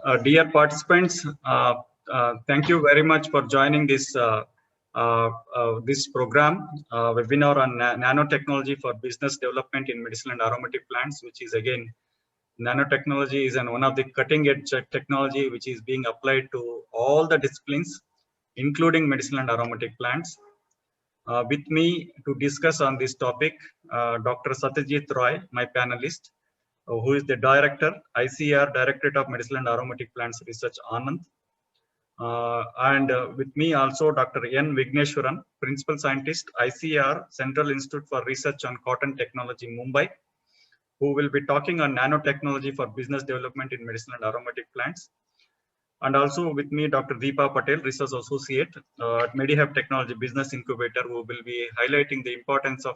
Dear participants, thank you very much for joining this this program, webinar on nanotechnology for business development in medicinal and aromatic plants, which is again, nanotechnology is one of the cutting edge technology which is being applied to all the disciplines, including medicinal and aromatic plants. With me to discuss on this topic, Dr. Satyajit Roy, my panelist, who is the Director, ICAR, Directorate of Medicinal and Aromatic Plants Research, Anand. With me also Dr. N. Vigneshwaran, Principal Scientist, ICAR, Central Institute for Research on Cotton Technology, Mumbai, who will be talking on nanotechnology for business development in medicinal and aromatic plants. And also with me, Dr. Deepa Patel, Research Associate at Medihub Technology Business Incubator, who will be highlighting the importance of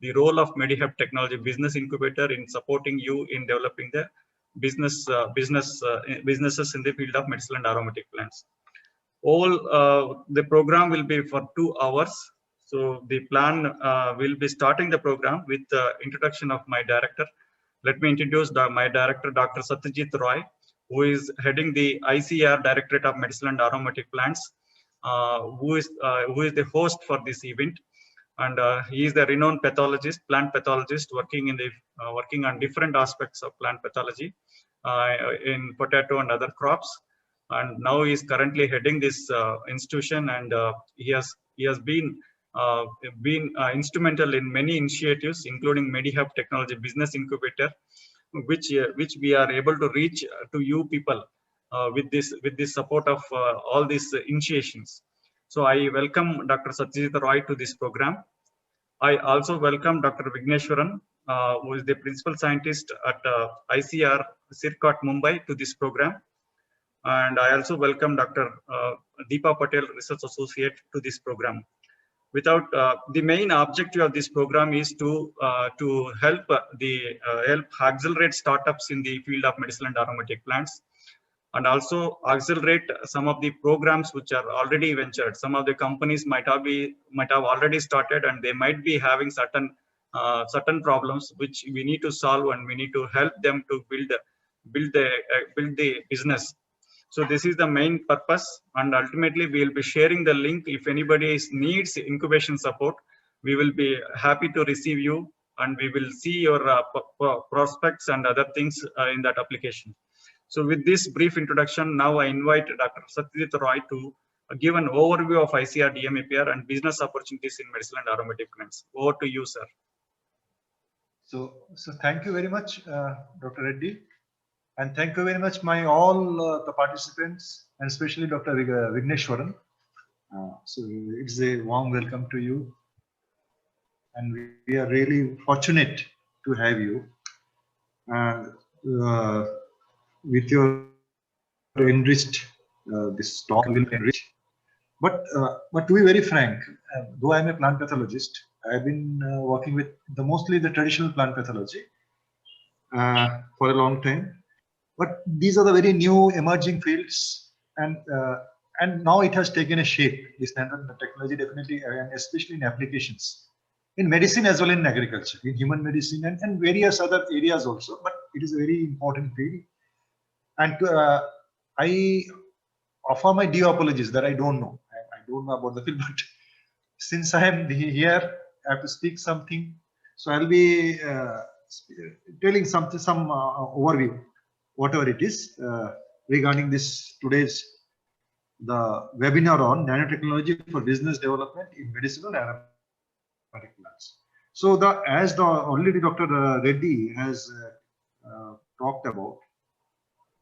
the role of Medihub Technology Business Incubator in supporting you in developing the businesses in the field of medicinal and aromatic plants. The program will be for 2 hours. So the plan will be starting the program with the introduction of my director. Let me introduce my director, Dr. Satyajit Roy, who is heading the ICAR Directorate of Medicinal and Aromatic Plants, who is the host for this event. And he is the renowned pathologist, plant pathologist, working on different aspects of plant pathology in potato and other crops. And now he is currently heading this institution, and he has been instrumental in many initiatives, including Medihub Technology Business Incubator, which we are able to reach to you people with this support of all these initiations. So I welcome Dr. Satyajit Roy to this program. I also welcome Dr. Vigneshwaran, who is the Principal Scientist at ICAR CIRCOT Mumbai, to this program. And I also welcome Dr. Deepa Patel, Research Associate, to this program. The main objective of this program is to help accelerate startups in the field of medicinal and aromatic plants, and also accelerate some of the programs which are already ventured. Some of the companies might have already started, and they might be having certain problems which we need to solve, and we need to help them to build the business. So this is the main purpose, and ultimately we will be sharing the link. If anybody needs incubation support, we will be happy to receive you, and we will see your prospects and other things in that application. So with this brief introduction, now I invite Dr. Satyajit Roy to give an overview of ICAR DMAPR and business opportunities in medicinal and aromatic plants. Over to you, sir. So thank you very much, Dr. Reddy. And thank you very much, all the participants, and especially Dr. Vigneshwaran. So it's a warm welcome to you, and we are really fortunate to have you. With your enriched, this talk will enrich. But to be very frank, though I'm a plant pathologist, I've been working with mostly the traditional plant pathology for a long time. But these are the very new emerging fields, and now it has taken a shape. This nanotechnology definitely, and especially in applications, in medicine as well in agriculture, in human medicine, and various other areas also. But it is a very important field. And I offer my due apologies that I don't know. I don't know about the field, but since I am here, I have to speak something. So I'll be telling some overview, whatever it is, regarding today's webinar on nanotechnology for business development in medicinal and aromatic plants. So as already Dr. Reddy has talked about,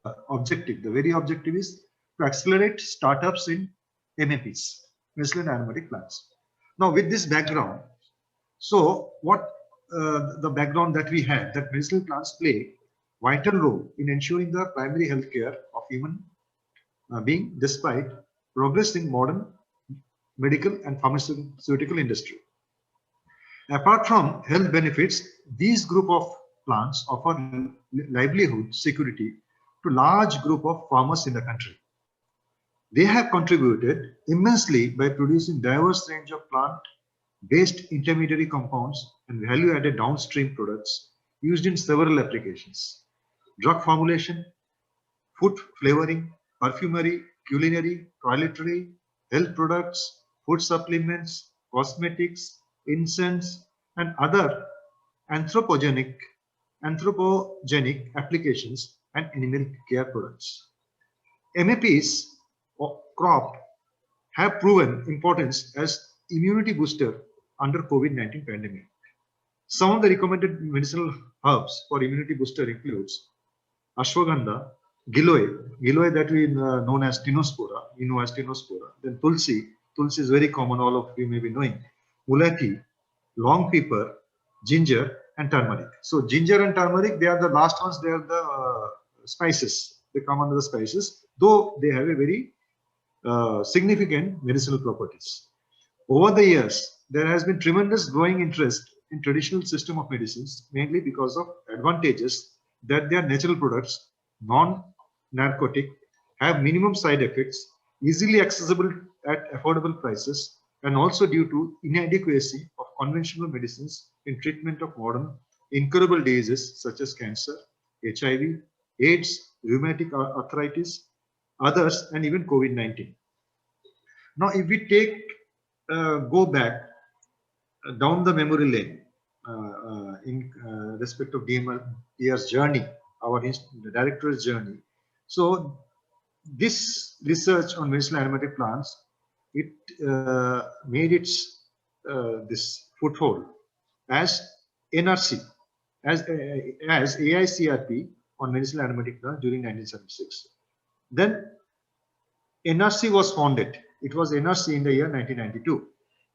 the very objective is to accelerate startups in MAPs, medicinal and aromatic plants. Now with this background, so what the background that we have, that medicinal plants play vital role in ensuring the primary health care of human being despite progress in modern medical and pharmaceutical industry. Apart from health benefits, these group of plants offer livelihood security to large group of farmers in the country. They have contributed immensely by producing diverse range of plant-based intermediary compounds and value-added downstream products used in several applications: drug formulation, food flavoring, perfumery, culinary, toiletry, health products, food supplements, cosmetics, incense, and other anthropogenic, anthropogenic applications and animal care products. MAPs crop have proven importance as immunity booster under COVID-19 pandemic. Some of the recommended medicinal herbs for immunity booster includes ashwagandha, giloy that we known as tinospora, then tulsi is very common, all of you may be knowing, mulati, long pepper, ginger, and turmeric. So ginger and turmeric, they are the last ones, they are the spices, they come under the spices, though they have a very significant medicinal properties. Over the years, there has been tremendous growing interest in traditional system of medicines, mainly because of advantages that their natural products, non-narcotic, have minimum side effects, easily accessible at affordable prices, and also due to inadequacy of conventional medicines in treatment of modern incurable diseases such as cancer, HIV, AIDS, rheumatic arthritis, others, and even COVID-19. Now, if we go back down the memory lane in respect of DMR's journey, our director's journey. So, this research on medicinal aromatic plants, it made its this foothold as NRC, as AICRP on medicinal aromatic plants during 1976. Then NRC was founded. It was NRC in the year 1992,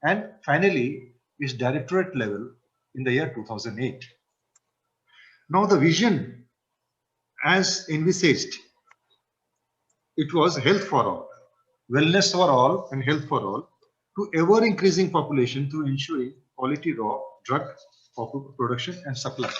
and finally its directorate level in the year 2008. Now the vision as envisaged, it was health for all, wellness for all, and health for all, to ever increasing population through ensuring quality raw drug production and supply.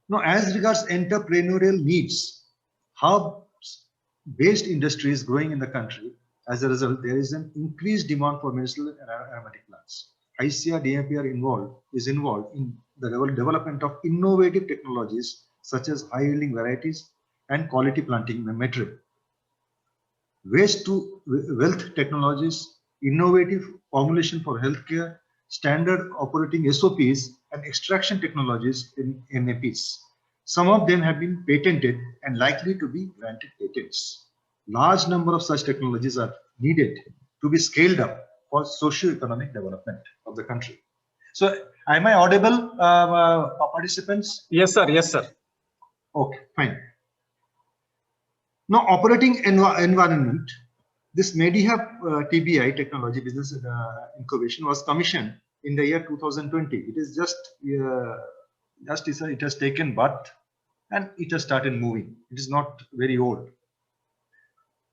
Now, as regards entrepreneurial needs, hub-based industry is growing in the country. As a result, there is an increased demand for medicinal and aromatic plants. ICAR DMPR is involved in the development of innovative technologies such as high-yielding varieties and quality planting material. Waste to wealth technologies, innovative formulation for healthcare, standard operating SOPs, and extraction technologies in MAPs. Some of them have been patented and likely to be granted patents. Large number of such technologies are needed to be scaled up for socio-economic development of the country. So, am I audible, participants? Yes, sir. Yes, sir. Okay, fine. Now, operating environment, this MediHub TBI technology business incubation was commissioned in the year 2020. It is just it has taken birth and it has started moving. It is not very old.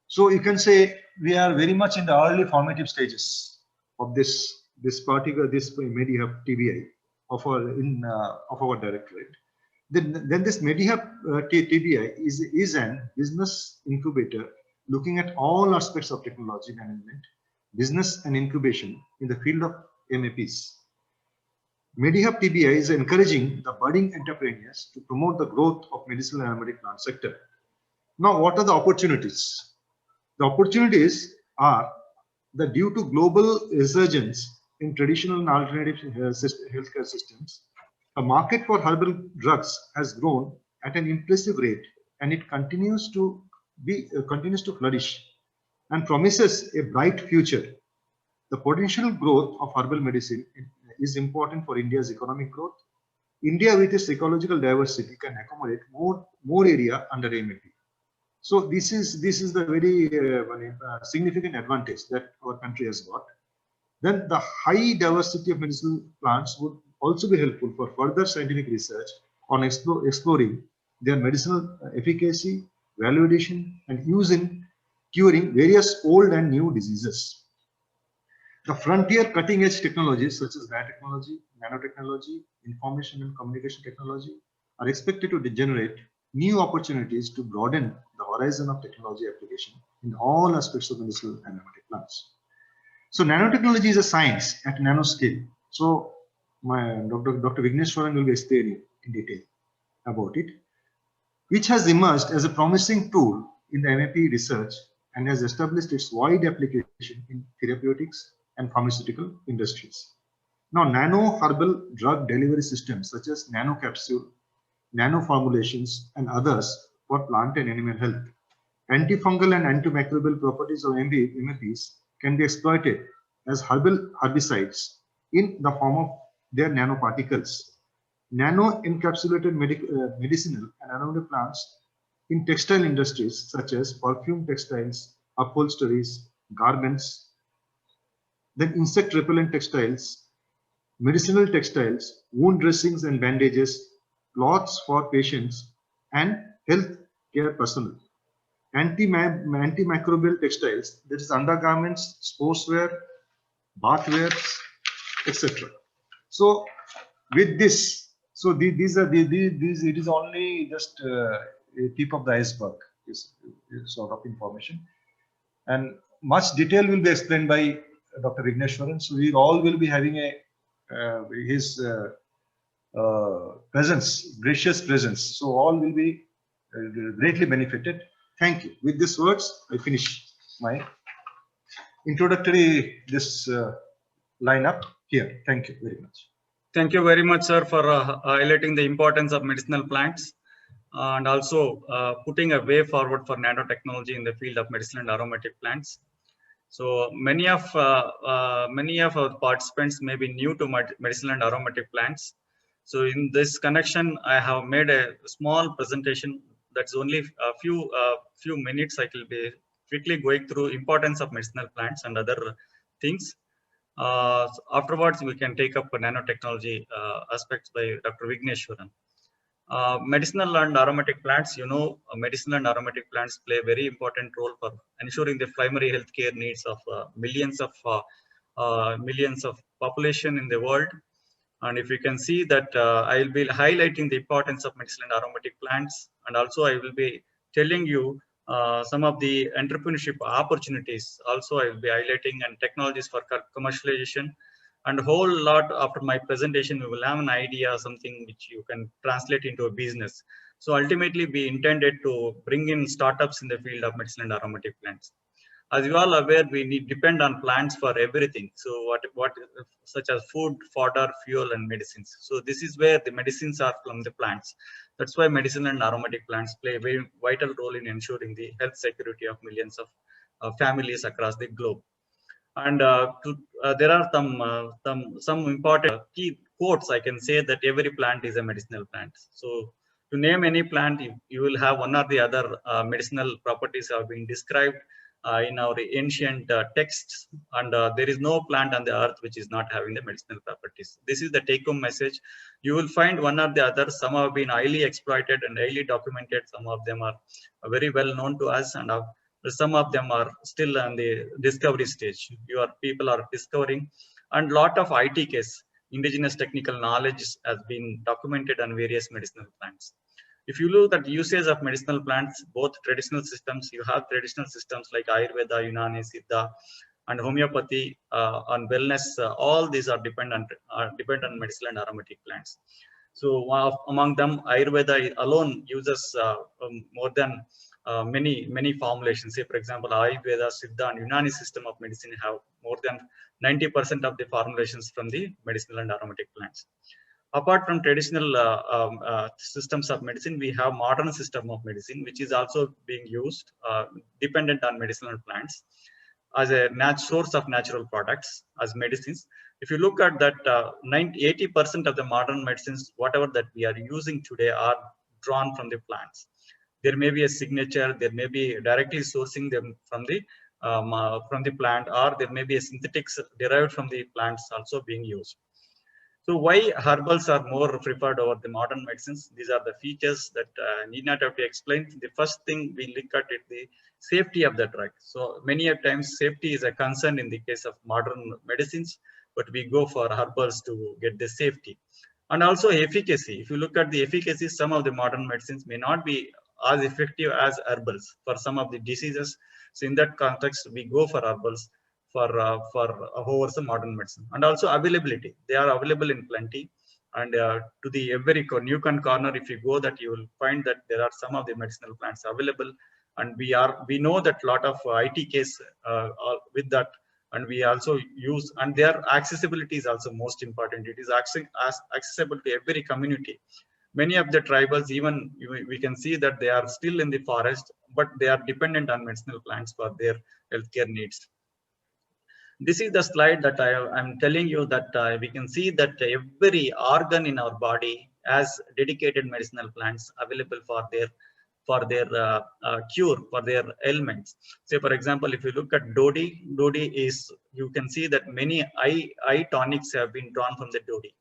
So you can say we are very much in the early formative stages of this MediHub TBI of our directorate. Then this MediHub TBI is an business incubator looking at all aspects of technology management, business and incubation in the field of MAPs. MediHub TBI is encouraging the budding entrepreneurs to promote the growth of medicinal and aromatic plant sector. Now, what are the opportunities? The opportunities are that due to global resurgence in traditional and alternative healthcare systems, the market for herbal drugs has grown at an impressive rate, and it continues to flourish and promises a bright future. The potential growth of herbal medicine is important for India's economic growth. India, with its ecological diversity, can accommodate more area under MAP. So this is the very significant advantage that our country has got. Then the high diversity of medicinal plants would also be helpful for further scientific research on exploring their medicinal efficacy, validation, and use in curing various old and new diseases. The frontier cutting-edge technologies such as biotechnology, nanotechnology, information and communication technology are expected to generate new opportunities to broaden the horizon of technology application in all aspects of medicinal and aromatic plants. So nanotechnology is a science at nanoscale. So my Dr. Vigneshwaran will be explaining in detail about it. which has emerged as a promising tool in the MAP research and has established its wide application in therapeutics and pharmaceutical industries. Now, nano herbal drug delivery systems such as nano capsule, nano formulations, and others for plant and animal health. Antifungal and antimicrobial properties of MAPs can be exploited as herbicides in the form of their nanoparticles. Nano encapsulated medicinal and ornamental plants in textile industries such as perfume textiles, upholsteries, garments, then insect repellent textiles, medicinal textiles, wound dressings and bandages, cloths for patients and health care personnel, antimicrobial textiles, that is undergarments, sportswear, bathwear, etc. So with this, so these are these it is only just a tip of the iceberg, this sort of information, and much detail will be explained by Dr. Vigneshwaran. So we all will be having a his presence, gracious presence. So all will be greatly benefited. Thank you. With these words, I finish my introductory this lineup here. Thank you very much. Thank you very much, sir, for highlighting the importance of medicinal plants and also putting a way forward for nanotechnology in the field of medicinal and aromatic plants. So many of our participants may be new to medicinal and aromatic plants. So in this connection, I have made a small presentation that's only a few minutes. I will be quickly going through importance of medicinal plants and other things. Afterwards, we can take up nanotechnology aspects by Dr. Vigneshwaran. Medicinal and aromatic plants, medicinal and aromatic plants play a very important role for ensuring the primary healthcare needs of millions of population in the world. And if you can see that, I will be highlighting the importance of medicinal and aromatic plants, and also I will be telling you some of the entrepreneurship opportunities. Also, I will be highlighting and technologies for commercialization. And a whole lot after my presentation, we will have an idea, something which you can translate into a business. So ultimately, we intended to bring in startups in the field of medicinal and aromatic plants. As you all aware, we depend on plants for everything. So what such as food, fodder, fuel, and medicines. So this is where the medicines are from the plants. That's why medicinal and aromatic plants play a very vital role in ensuring the health security of millions of families across the globe. And there are some important key quotes. I can say that every plant is a medicinal plant. So to name any plant, you will have one or the other medicinal properties have been described in our ancient texts, and there is no plant on the earth which is not having the medicinal properties. This is the take-home message. You will find one or the other. Some have been highly exploited and highly documented. Some of them are very well known to us, and some of them are still on the discovery stage. People are discovering, and lot of ITKs, indigenous technical knowledge, has been documented on various medicinal plants. If you look at usage of medicinal plants, both traditional systems, you have traditional systems like Ayurveda, Unani, Siddha, and homeopathy, on wellness. All these are dependent on medicinal and aromatic plants. So among them, Ayurveda alone uses more than many formulations. Say, for example, Ayurveda, Siddha, and Unani system of medicine have more than 90% of the formulations from the medicinal and aromatic plants. Apart from traditional systems of medicine, we have modern system of medicine, which is also being used, dependent on medicinal plants as a source of natural products as medicines. If you look at that, 80% of the modern medicines, whatever that we are using today, are drawn from the plants. There may be a signature, there may be directly sourcing them from the plant, or there may be a synthetics derived from the plants also being used. So why herbals are more preferred over the modern medicines? These are the features that need not have to explain. The first thing we look at is the safety of the drug. So many a times safety is a concern in the case of modern medicines, but we go for herbals to get the safety. And also efficacy. If you look at the efficacy, some of the modern medicines may not be as effective as herbals for some of the diseases. So in that context, we go for herbals for over some modern medicine. And also availability. They are available in plenty. And to the every nook and corner, if you go, that you will find that there are some of the medicinal plants available. And we know that a lot of IT case with that, and we also use, and their accessibility is also most important. It is accessible to every community. Many of the tribals, even we can see that they are still in the forest, but they are dependent on medicinal plants for their healthcare needs. This is the slide that I'm telling you, that we can see that every organ in our body has dedicated medicinal plants available for their cure, for their ailments. Say, for example, if you look at Dodi is, you can see that many eye tonics have been drawn from the Dodi.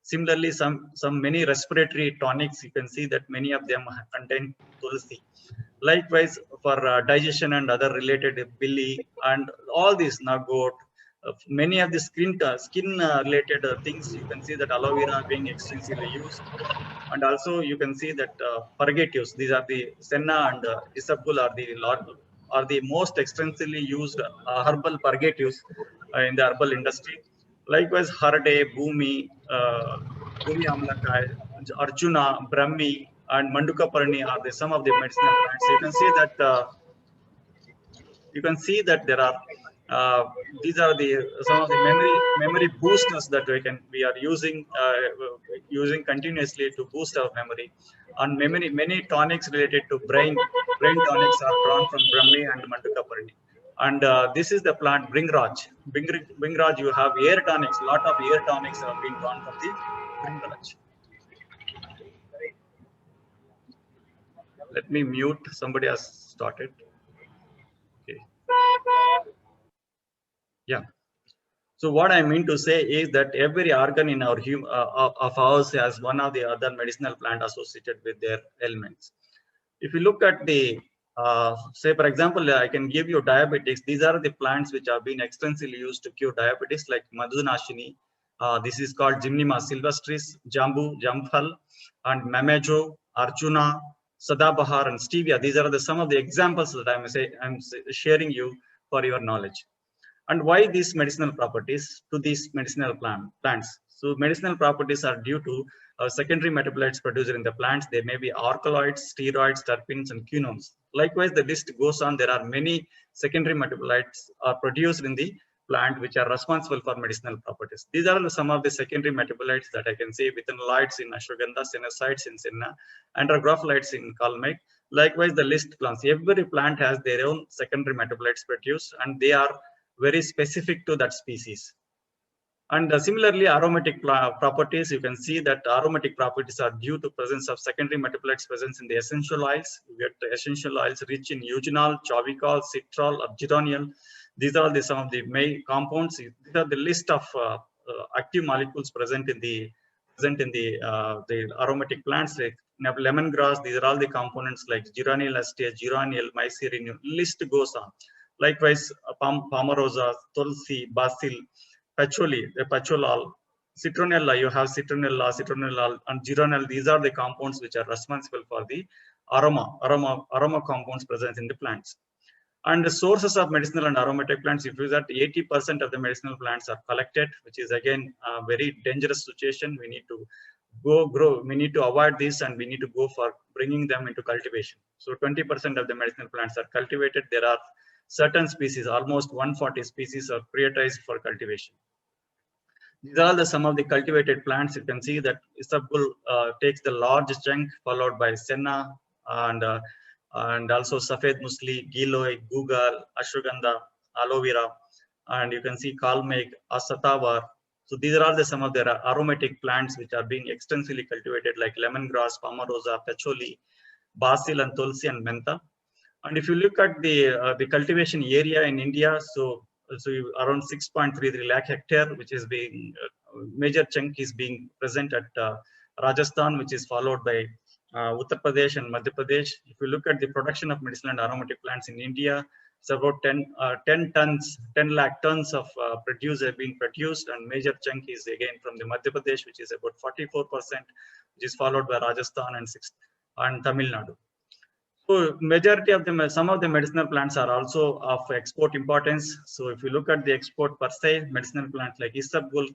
Similarly, some many respiratory tonics, you can see that many of them contain Tulsi. Likewise, for digestion and other related billy and all these nagot, many of the skin related things, you can see that aloe vera being extensively used. And also you can see that purgatives, these are the senna and isabgol are the most extensively used herbal purgatives in the herbal industry. Likewise, Harade, Bhumi Amlakai, Arjuna, Brahmi, and Mandukaparni are some of the medicinal plants. You can see that there are these are some of the memory boosters that we are using continuously to boost our memory. And many tonics related to brain tonics are drawn from Brahmi and Mandukaparni. And this is the plant Bringraj. Bringraj, you have air tonics. Lot of air tonics have been drawn from the Bringraj. Let me mute. Somebody has started. Okay. Yeah. So what I mean to say is that every organ in our of ours has one or the other medicinal plant associated with their ailments. If you look at the say, for example, I can give you diabetics. These are the plants which have been extensively used to cure diabetes, like Madhunashini. This is called Gymnema sylvestris, Jambu, Jamphal, and Mamejo, Arjuna, Sadabahar, and Stevia. These are some of the examples that I'm sharing you for your knowledge. And why these medicinal properties to these medicinal plants? So medicinal properties are due to secondary metabolites produced in the plants. They may be alkaloids, steroids, terpenes, and quinones. Likewise, the list goes on. There are many secondary metabolites are produced in the plant which are responsible for medicinal properties. These are some of the secondary metabolites that I can say: withanolides in ashwagandha, senosides in senna, andrographolides in kalmec. Likewise, the list plants. Every plant has their own secondary metabolites produced, and they are very specific to that species. And similarly, aromatic properties, you can see that aromatic properties are due to presence of secondary metabolites presence in the essential oils. You get the essential oils rich in eugenol, chavicol, citral, or geraniol. These are some of the main compounds. These are the list of active molecules present in the aromatic plants, like lemongrass. These are all the components like geraniol acetate, geraniol, mycerinum. List goes on. Likewise, palmarosa, tulsi, basil, patchouli, the patchoulol, citronella. You have citronella, and geraniol. These are the compounds which are responsible for the aroma compounds present in the plants. And the sources of medicinal and aromatic plants, if you that 80% of the medicinal plants are collected, which is again a very dangerous situation. We need to grow. We need to avoid this, and we need to go for bringing them into cultivation. So 20% of the medicinal plants are cultivated. There are certain species, almost 140 species, are prioritized for cultivation. These are some of the cultivated plants. You can see that isabgol takes the large chunk, followed by senna and also safed musli, giloy, gugal, ashwagandha, aloe vera, and you can see kalmec, asatavar. So these are all some of the aromatic plants which are being extensively cultivated, like lemongrass, palmarosa, patchouli, basil, and tulsi, and mentha. And if you look at the cultivation area in India, so around 6.33 lakh hectare, which is being major chunk is being present at Rajasthan, which is followed by Uttar Pradesh and Madhya Pradesh. If you look at the production of medicinal and aromatic plants in India, it's about 10 lakh tons of produce have been produced, and major chunk is again from the Madhya Pradesh, which is about 44%, which is followed by Rajasthan and Tamil Nadu. So majority of them, some of the medicinal plants are also of export importance. So if you look at the export per se, medicinal plants like Isabgol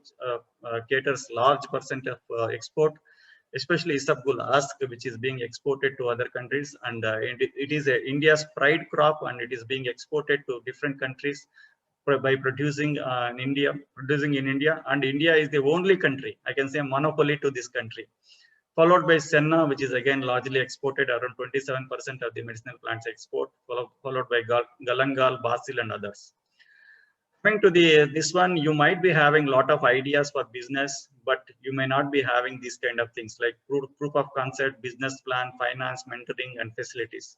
caters large percent of export, especially Isabgol Ask, which is being exported to other countries, and it is India's pride crop, and it is being exported to different countries by producing in India, and India is the only country, I can say, monopoly to this country, followed by Senna, which is again largely exported, around 27% of the medicinal plants export, followed by Galangal, Basil, and others. Coming to this one, you might be having a lot of ideas for business, but you may not be having these kind of things like proof of concept, business plan, finance, mentoring, and facilities.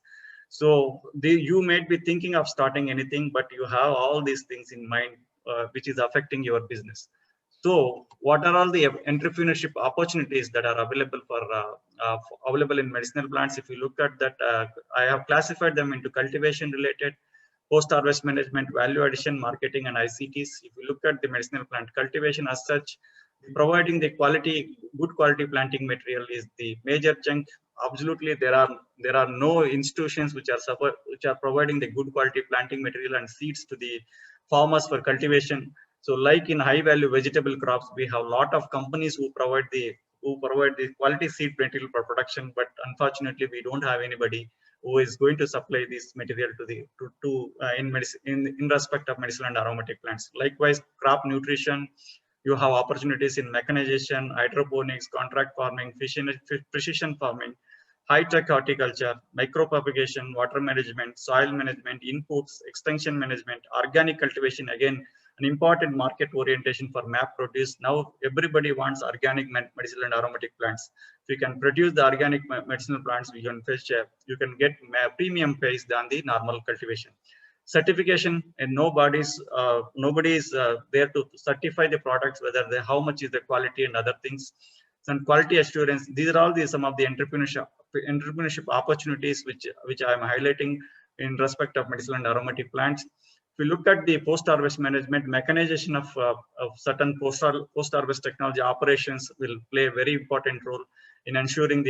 So you might be thinking of starting anything, but you have all these things in mind, which is affecting your business. So what are all the entrepreneurship opportunities that are available in medicinal plants? If you look at that, I have classified them into cultivation related, post-harvest management, value addition, marketing, and ICTs. If you look at the medicinal plant cultivation as such, providing the good quality planting material is the major chunk. Absolutely, there are no institutions which are providing the good quality planting material and seeds to the farmers for cultivation. So, like in high value vegetable crops, we have a lot of companies who provide the quality seed material for production, but unfortunately, we don't have anybody who is going to supply this material in respect of medicinal and aromatic plants. Likewise, crop nutrition, you have opportunities in mechanization, hydroponics, contract farming, precision farming, high-tech horticulture, micropropagation, water management, soil management, inputs, extension management, organic cultivation. Again, an important market orientation for MAP produce. Now everybody wants organic medicinal and aromatic plants. If you can produce the organic medicinal plants, you can get premium price than the normal cultivation. Certification, and nobody is there to certify the products, whether how much is the quality and other things. And quality assurance, these are all some of the entrepreneurship opportunities which I am highlighting in respect of medicinal and aromatic plants. If you look at the post-harvest management, mechanization of certain post-harvest technology operations will play a very important role in ensuring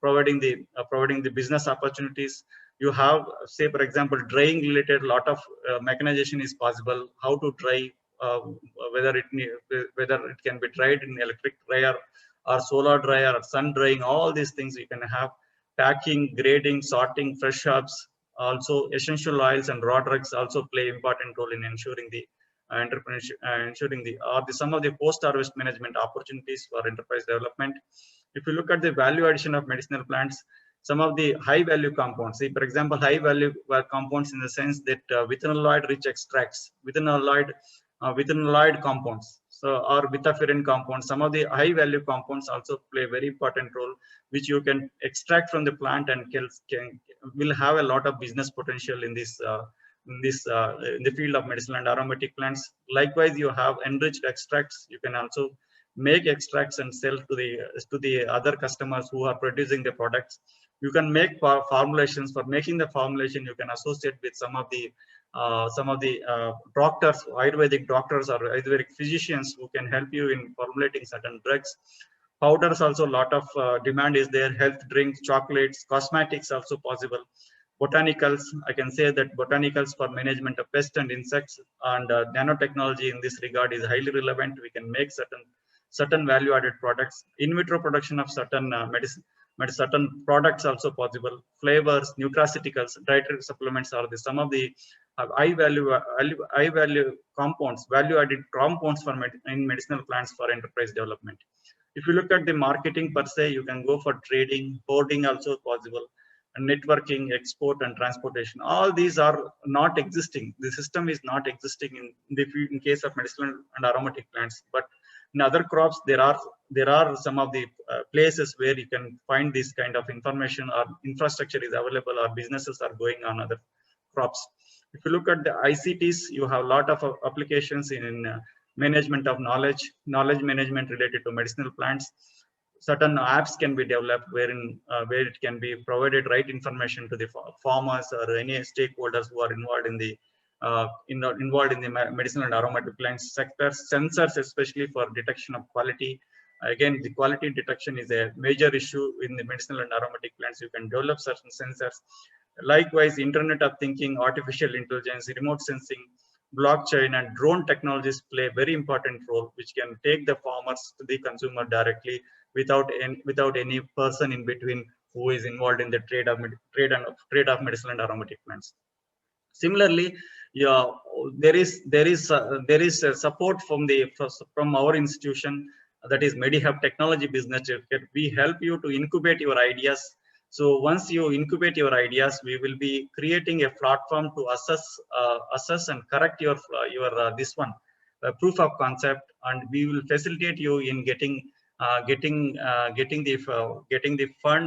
providing the business opportunities. You have, say, for example, drying related, lot of mechanization is possible. How to dry, whether it can be dried in electric dryer or solar dryer or sun drying, all these things you can have. Packing, grading, sorting, fresh herbs, also essential oils and raw drugs also play important role in ensuring the entrepreneurship, some of the post-harvest management opportunities for enterprise development. If you look at the value addition of medicinal plants, some of the high value compounds, see, for example, high value compounds in the sense that withanolide rich extracts, withanolide compounds, so or betaferin compounds, some of the high value compounds also play a very important role, which you can extract from the plant and will have a lot of business potential in the field of medicinal and aromatic plants. Likewise, you have enriched extracts. You can also make extracts and sell to the other customers who are producing the products. You can make formulations. For making the formulation, you can associate with some of the doctors, Ayurvedic doctors or Ayurvedic physicians who can help you in formulating certain drugs. Powders also, a lot of demand is there. Health drinks, chocolates, cosmetics also possible. Botanicals, I can say that botanicals for management of pests and insects, and nanotechnology in this regard is highly relevant. We can make certain value added products. In vitro production of certain certain products also possible. Flavors, nutraceuticals, dietary supplements are some of the high value compounds, value added compounds in medicinal plants for enterprise development. If you look at the marketing per se, you can go for trading, hoarding also possible, and networking, export, and transportation. All these are not existing. The system is not existing in case of medicinal and aromatic plants. But in other crops, there are some of the places where you can find this kind of information, or infrastructure is available, or businesses are going on other crops. If you look at the ICTs, you have a lot of applications in management of knowledge management related to medicinal plants. Certain apps can be developed where it can be provided right information to the farmers or any stakeholders who are involved in the medicinal and aromatic plants sectors. Sensors, especially for detection of quality, Again, the quality detection is a major issue in the medicinal and aromatic plants. You can develop certain sensors. Likewise, Internet of Thinking, artificial intelligence, remote sensing, blockchain, and drone technologies play a very important role, which can take the farmers to the consumer directly without any person in between who is involved in the trade of medicinal and aromatic plants. Similarly, yeah, there is support from our institution, that is MediHub Technology Business Certificate. We help you to incubate your ideas. So once you incubate your ideas, we will be creating a platform to assess and correct your this one proof of concept, and we will facilitate you in getting the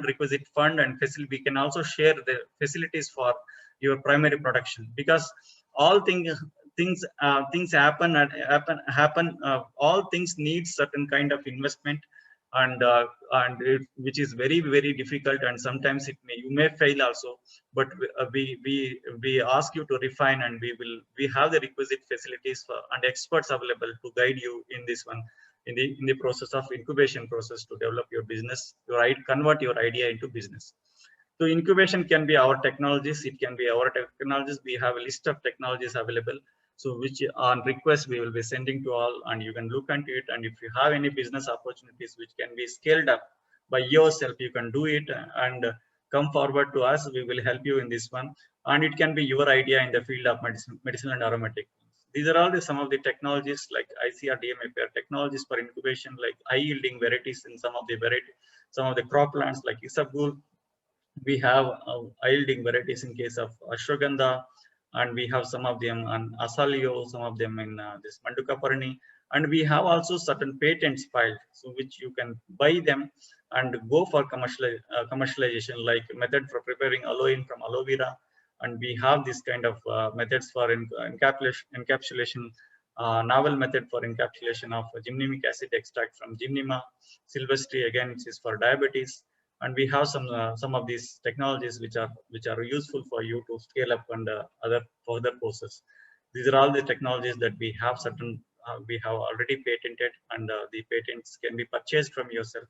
requisite fund, and we can also share the facilities for your primary production, because all things happen all things need certain kind of investment, which is very difficult, and sometimes you may fail also, but we ask you to refine, and we have the requisite facilities and experts available to guide you in this one, in the process of incubation process, to develop your business, convert your idea into business. So incubation can be our technologies, it can be our technologies. We have a list of technologies available, so which on request we will be sending to all, and you can look into it. And if you have any business opportunities which can be scaled up by yourself, you can do it and come forward to us. We will help you in this one, and it can be your idea in the field of medicine and aromatic. These are all some of the technologies like ICR DMAPR technologies for incubation, like high yielding varieties in some of the crop plants like Isabgol. We have yielding varieties in case of ashwagandha, and we have some of them on asalio, some of them in this Manduka Parni, and we have also certain patents filed, so which you can buy them and go for commercialization, like method for preparing aloin from aloe vera, and we have this kind of methods for encapsulation, novel method for encapsulation of gymnemic acid extract from Gymnema sylvestri, again which is for diabetes. And we have some of these technologies which are useful for you to scale up and other further process. These are all the technologies that we have we have already patented, and the patents can be purchased from yourself.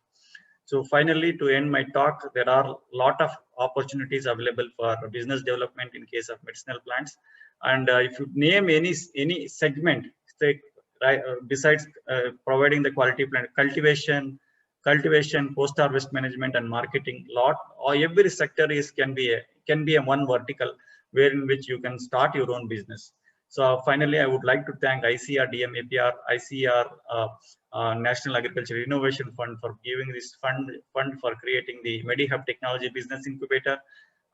So finally, to end my talk, there are a lot of opportunities available for business development in case of medicinal plants. And if you name any segment, say, besides providing the quality plant, cultivation, post-harvest management, and marketing, or every sector can be a one vertical wherein which you can start your own business. So finally, I would like to thank ICR DMAPR, ICR National Agriculture Innovation Fund for giving this fund for creating the MediHub Technology Business Incubator.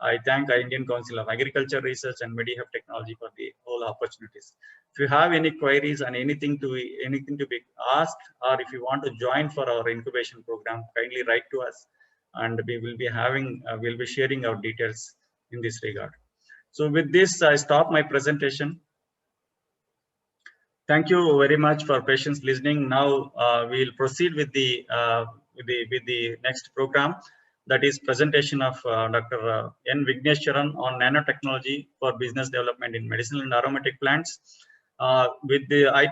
I thank Indian Council of Agriculture Research and MediHub Technology for the whole opportunities. If you have any queries and anything to be asked, or if you want to join for our incubation program, kindly write to us, and we will be we'll be sharing our details in this regard. So with this, I stop my presentation. Thank you very much for patience listening. Now we'll proceed with the next program, that is presentation of Dr. N. Vigneshwaran on nanotechnology for business development in medicinal and aromatic plants. I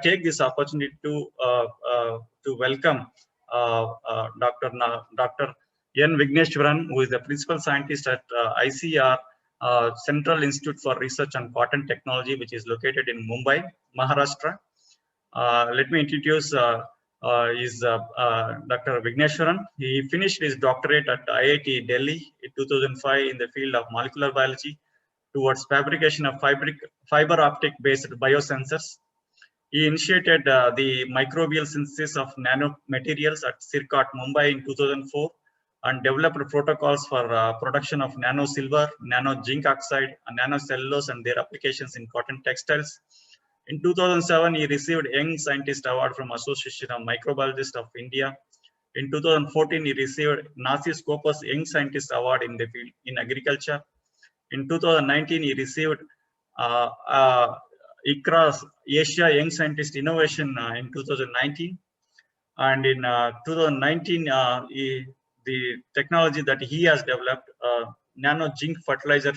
take this opportunity to welcome Dr. N. Vigneshwaran, who is the principal scientist at ICR Central Institute for Research on Cotton Technology, which is located in Mumbai, Maharashtra. Let me introduce Dr. Vigneshwaran. He finished his doctorate at IIT Delhi in 2005 in the field of molecular biology towards fabrication of fiber optic based biosensors. He initiated the microbial synthesis of nanomaterials at CIRCOT Mumbai in 2004 and developed protocols for production of nano silver, nano zinc oxide, and nanocellulose and their applications in cotton textiles. In 2007, he received Young Scientist Award from Association of Microbiologists of India. In 2014, he received Nasi Scopus Young Scientist Award in the field in agriculture. In 2019, he received ICRA's Asia Young Scientist Innovation in 2019. And in 2019, the technology that he has developed, nano zinc fertilizer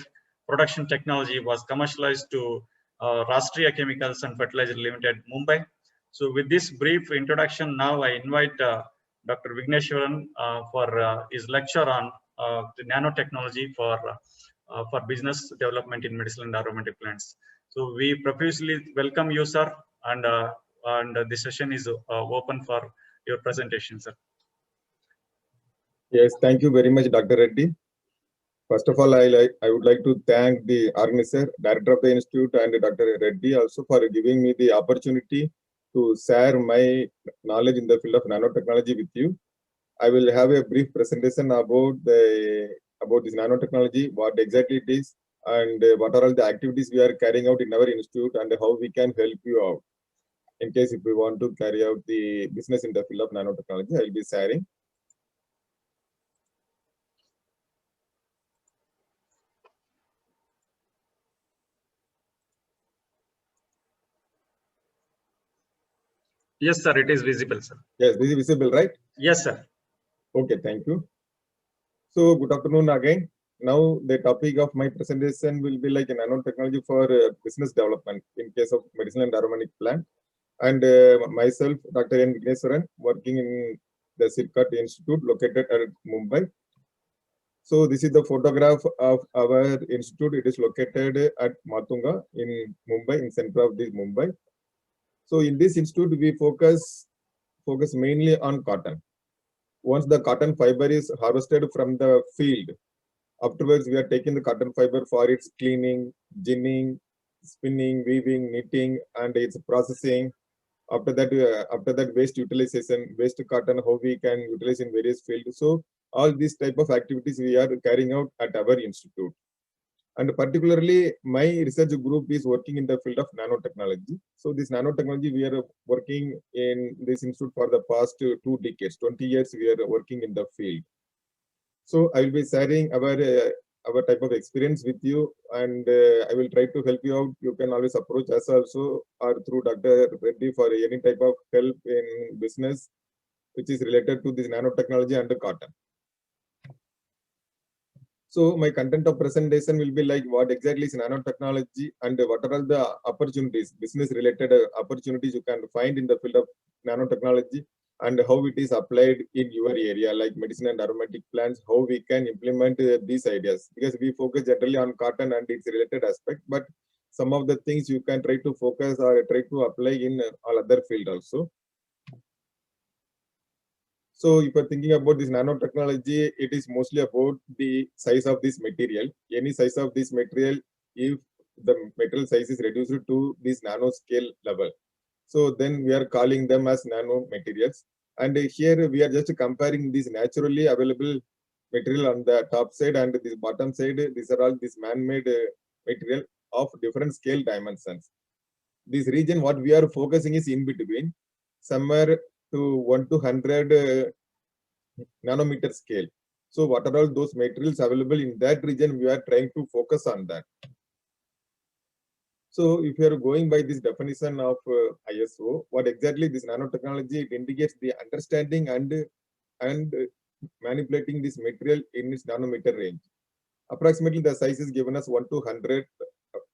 production technology, was commercialized to Rashtriya Chemicals and Fertilizer Limited, Mumbai. So with this brief introduction, now I invite Dr. Vigneshwaran for his lecture on the nanotechnology for business development in medicinal and aromatic plants. So we profusely welcome you, sir, and the session is open for your presentation, sir. Yes, thank you very much, Dr. Reddy. First of all, I would like to thank the organizer, director of the institute, and Dr. Reddy also for giving me the opportunity to share my knowledge in the field of nanotechnology with you. I will have a brief presentation about this nanotechnology, what exactly it is, and what are all the activities we are carrying out in our institute, and how we can help you out in case if we want to carry out the business in the field of nanotechnology. I will be sharing. Yes, sir, it is visible, sir. Yes, this is visible, right? Yes, sir. Okay, thank you. So, good afternoon again. Now, the topic of my presentation will be like a nanotechnology for business development in case of medicinal and aromatic plant. And myself, Dr. N. Vigneshwaran, working in the SIPCAT Institute located at Mumbai. So, this is the photograph of our institute. It is located at Matunga in Mumbai, in center of this Mumbai. So, in this institute, we focus mainly on cotton. Once the cotton fiber is harvested from the field, afterwards we are taking the cotton fiber for its cleaning, ginning, spinning, weaving, knitting, and its processing. After that waste utilization, waste cotton, how we can utilize in various fields. So all these type of activities we are carrying out at our institute. And particularly, my research group is working in the field of nanotechnology. So this nanotechnology, we are working in this institute for the past 2 decades, 20 years we are working in the field. So I will be sharing our type of experience with you, and I will try to help you out. You can always approach us also or through Dr. Reddy for any type of help in business which is related to this nanotechnology and the cotton. So my content of presentation will be like what exactly is nanotechnology and what are all the opportunities, business related opportunities you can find in the field of nanotechnology, and how it is applied in your area like medicine and aromatic plants, how we can implement these ideas, because we focus generally on cotton and its related aspect, but some of the things you can try to focus or try to apply in all other field also. So if you're thinking about this nanotechnology, it is mostly about the size of this material. Any size of this material, if the material size is reduced to this nanoscale level, so then we are calling them as nanomaterials. And here we are just comparing this naturally available material on the top side and this bottom side. These are all this man-made material of different scale dimensions. This region, what we are focusing is in between, somewhere to 1 to 100 nanometer scale. So what are all those materials available in that region? We are trying to focus on that. So if you are going by this definition of ISO, what exactly this nanotechnology, it indicates the understanding and manipulating this material in its nanometer range. Approximately the size is given as 1 to 100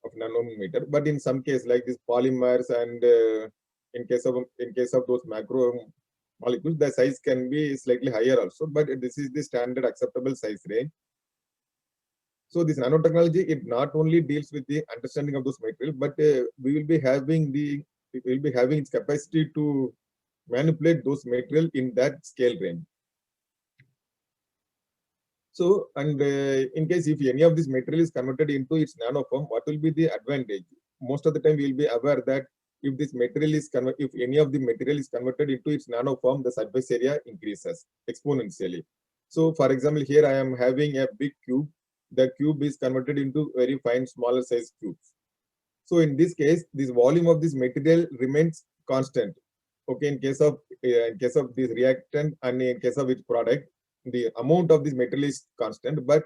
of nanometer, but in some case like these polymers and in case of those macro molecules, the size can be slightly higher also, but this is the standard acceptable size range. So this nanotechnology, it not only deals with the understanding of those materials, but we will be having its capacity to manipulate those material in that scale range. So, and in case if any of this material is converted into its nano form, what will be the advantage? Most of the time, we will be aware that if this material is if any of the material is converted into its nano form, the surface area increases exponentially. So, for example, here I am having a big cube. The cube is converted into very fine, smaller size cubes. So, in this case, this volume of this material remains constant. Okay, in case of this reactant and in case of its product, the amount of this material is constant, but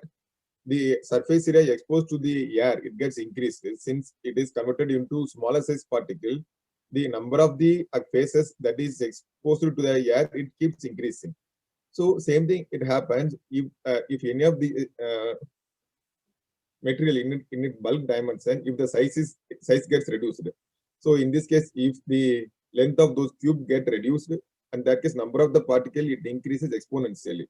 the surface area exposed to the air, it gets increased since it is converted into smaller size particle. The number of the phases that is exposed to the air, it keeps increasing. So same thing it happens if any of the material in its bulk dimension, if the size gets reduced. So in this case, if the length of those cube get reduced, and that case number of the particle it increases exponentially.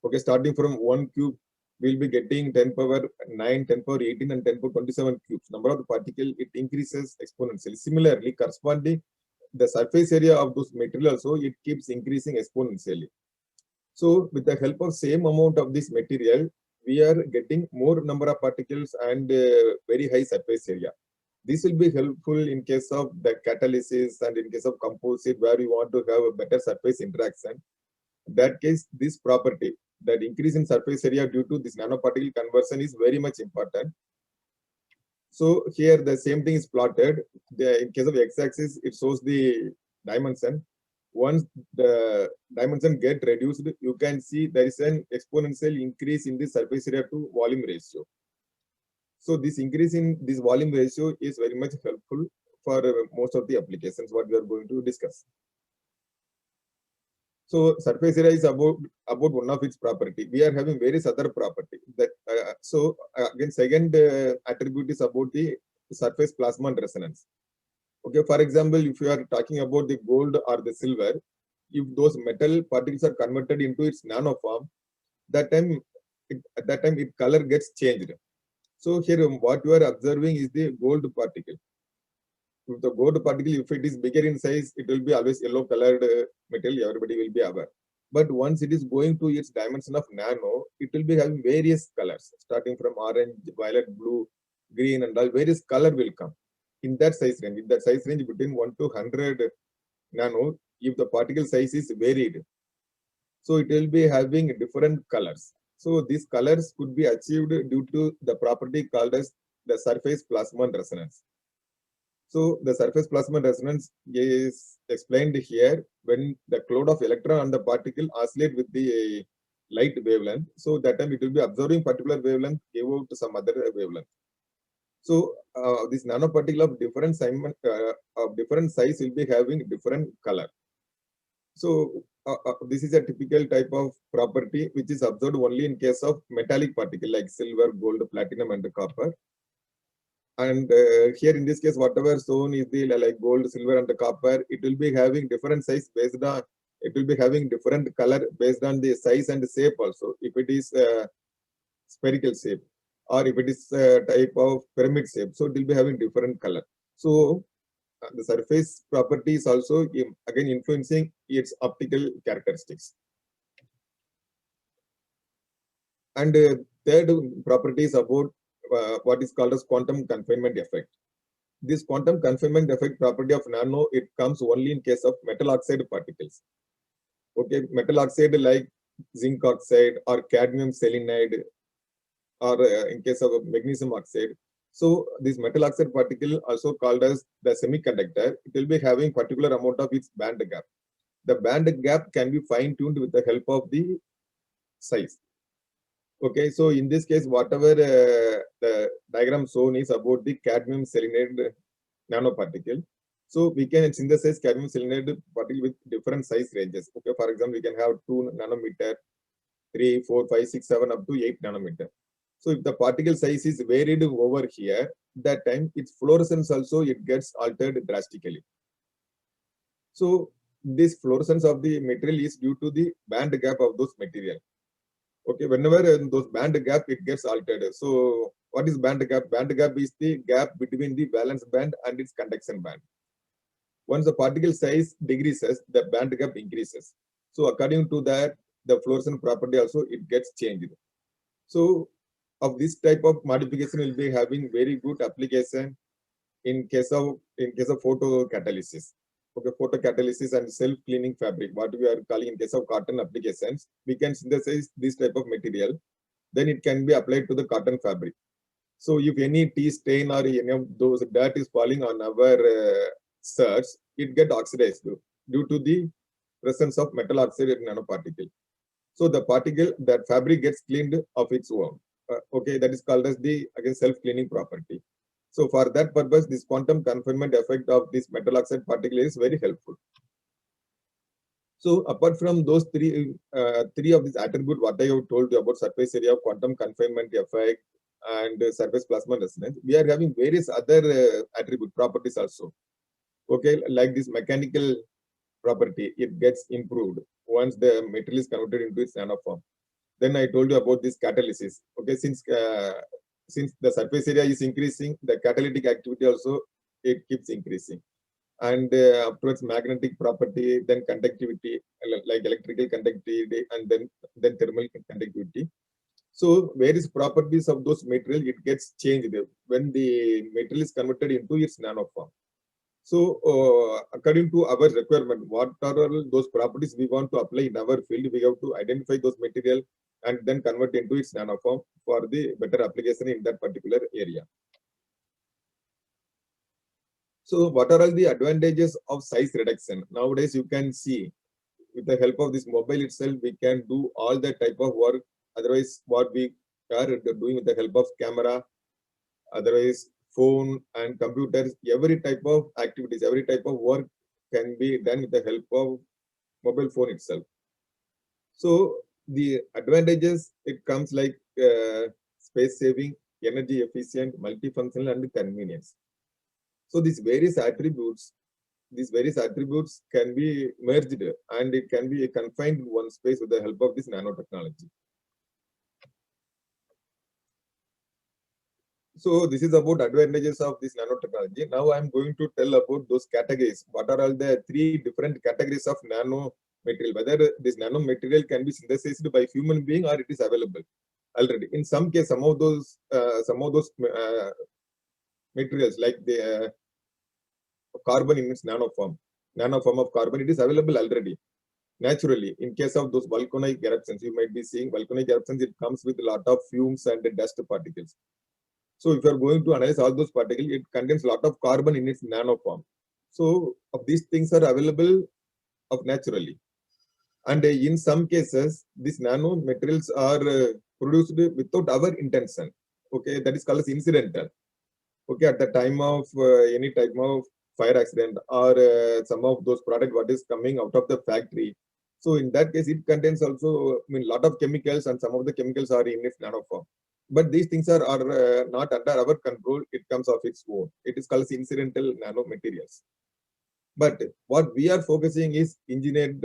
Okay, starting from 1 cube, we'll be getting 10 power 9, 10 power 18, and 10 power 27 cubes. Number of the particle it increases exponentially. Similarly, corresponding the surface area of those material also it keeps increasing exponentially. So with the help of same amount of this material, we are getting more number of particles and very high surface area. This will be helpful in case of the catalysis and in case of composite where we want to have a better surface interaction. In that case, this property, that increase in surface area due to this nanoparticle conversion is very much important. So here the same thing is plotted. In case of x-axis, it shows the dimension. Once the dimension get reduced, you can see there is an exponential increase in the surface area to volume ratio. So this increase in this volume ratio is very much helpful for most of the applications what we are going to discuss. So surface area is about one of its property. We are having various other property. That again, second attribute is about the surface plasma resonance. Okay, for example, if you are talking about the gold or the silver, if those metal particles are converted into its nano form, at that time its color gets changed. So here what you are observing is the gold particle. If the gold particle, if it is bigger in size, it will be always yellow colored material, everybody will be aware. But once it is going to its dimension of nano, it will be having various colors, starting from orange, violet, blue, green, and all various color will come. In that size range between 1 to 100 nano, if the particle size is varied, so it will be having different colors. So these colors could be achieved due to the property called as the surface plasma resonance. So the surface plasma resonance is explained here when the cloud of electron on the particle oscillate with the light wavelength. So that time it will be absorbing particular wavelength, give out to some other wavelength. So this nanoparticle of different size will be having different color. So this is a typical type of property which is observed only in case of metallic particle like silver, gold, platinum, and copper. And here in this case, whatever shown is the like gold, silver, and the copper, it will be having different size based on, it will be having different color based on the size and the shape also. If it is spherical shape or if it is type of pyramid shape, so it will be having different color. So the surface property is also again influencing its optical characteristics. And third property is about what is called as quantum confinement effect. This quantum confinement effect property of nano, it comes only in case of metal oxide particles. Okay, metal oxide like zinc oxide or cadmium selenide, or in case of magnesium oxide. So this metal oxide particle, also called as the semiconductor, it will be having particular amount of its band gap. The band gap can be fine-tuned with the help of the size. Okay, so in this case, whatever the diagram shown is about the cadmium selenide nanoparticle. So we can synthesize cadmium selenide particle with different size ranges. Okay, for example, we can have 2 nanometer, 3, 4, 5, 6, 7, up to 8 nanometer. So if the particle size is varied over here, that time its fluorescence also it gets altered drastically. So this fluorescence of the material is due to the band gap of those material. Okay, whenever those band gap it gets altered. So what is band gap? Band gap is the gap between the valence band and its conduction band. Once the particle size decreases, the band gap increases. So according to that, the fluorescence property also it gets changed. So of this type of modification will be having very good application in case of photocatalysis. Okay, photocatalysis and self-cleaning fabric, what we are calling in case of cotton applications, we can synthesize this type of material, then it can be applied to the cotton fabric. So if any tea stain or any of those dirt is falling on our shirts, it get oxidized due to the presence of metal oxide nanoparticle. So the particle, that fabric gets cleaned of its own. Okay, that is called as the again self-cleaning property. So for that purpose, this quantum confinement effect of this metal oxide particle is very helpful. So apart from those three of these attributes, what I have told you about surface area, quantum confinement effect, and surface plasma resonance, we are having various other attribute properties also. Okay, like this mechanical property, it gets improved once the material is converted into its nano form. Then I told you about this catalysis. Okay, since the surface area is increasing, the catalytic activity also it keeps increasing. And afterwards, magnetic property, then conductivity, like electrical conductivity, and then thermal conductivity. So various properties of those material, it gets changed when the material is converted into its nano form. So according to our requirement, what are all those properties we want to apply in our field, we have to identify those material and then convert into its nano form for the better application in that particular area. So what are all the advantages of size reduction? Nowadays, you can see with the help of this mobile itself, we can do all that type of work. Otherwise, what we are doing with the help of camera, otherwise phone and computers, every type of activities, every type of work can be done with the help of mobile phone itself. So the advantages, it comes like space saving, energy efficient, multifunctional, and convenience. So these various attributes can be merged and it can be confined in one space with the help of this nanotechnology. So this is about advantages of this nanotechnology. Now I'm going to tell about those categories. What are all the three different categories of nano material? Whether this nano material can be synthesized by human being or it is available already. In some case, some of those materials like the carbon in its nano form of carbon, it is available already naturally. In case of those volcanic eruptions, you might be seeing volcanic eruptions, it comes with a lot of fumes and dust particles. So if you are going to analyze all those particles, it contains a lot of carbon in its nano form. So these things are available of naturally. And in some cases, these nano materials are produced without our intention. Okay, that is called as incidental. Okay, at the time of any type of fire accident or some of those products what is coming out of the factory. So in that case, it contains also a lot of chemicals, and some of the chemicals are in its nano form. But these things are not under our control. It comes of its own. It is called incidental nanomaterials. But what we are focusing is engineered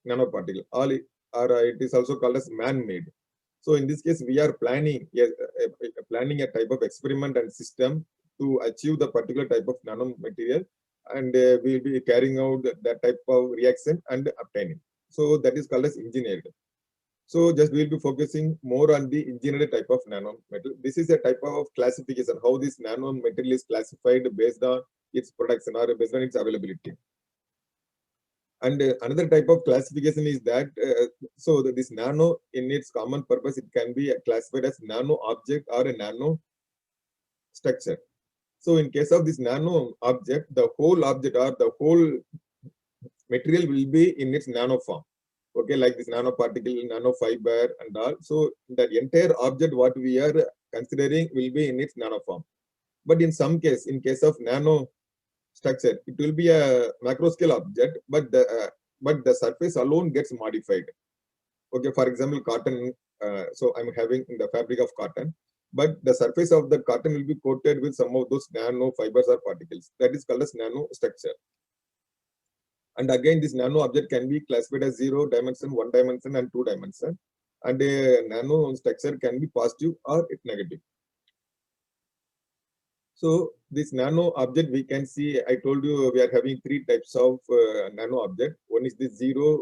nanoparticle. It is also called as man-made. So in this case, we are planning a type of experiment and system to achieve the particular type of nanomaterial, and we will be carrying out that type of reaction and obtaining. So that is called as engineered. So just we will be focusing more on the engineered type of nanomaterial. This is a type of classification, how this nanomaterial is classified based on its production or based on its availability. And another type of classification is that, this nano in its common purpose, it can be classified as nano object or a nano structure. So in case of this nano object, the whole object or the whole material will be in its nano form. Okay, like this nanoparticle, nanofiber and all. So that entire object what we are considering will be in its nano form. But in some case, in case of nano structure, it will be a macro scale object, but the surface alone gets modified. Okay, for example, cotton. So I'm having in the fabric of cotton, but the surface of the cotton will be coated with some of those nano fibers or particles. That is called as nano structure. And again, this nano object can be classified as 0 dimension, 1 dimension, and 2 dimension. And a nano structure can be positive or negative. So this nano object, we can see, I told you we are having three types of nano object. One is the 0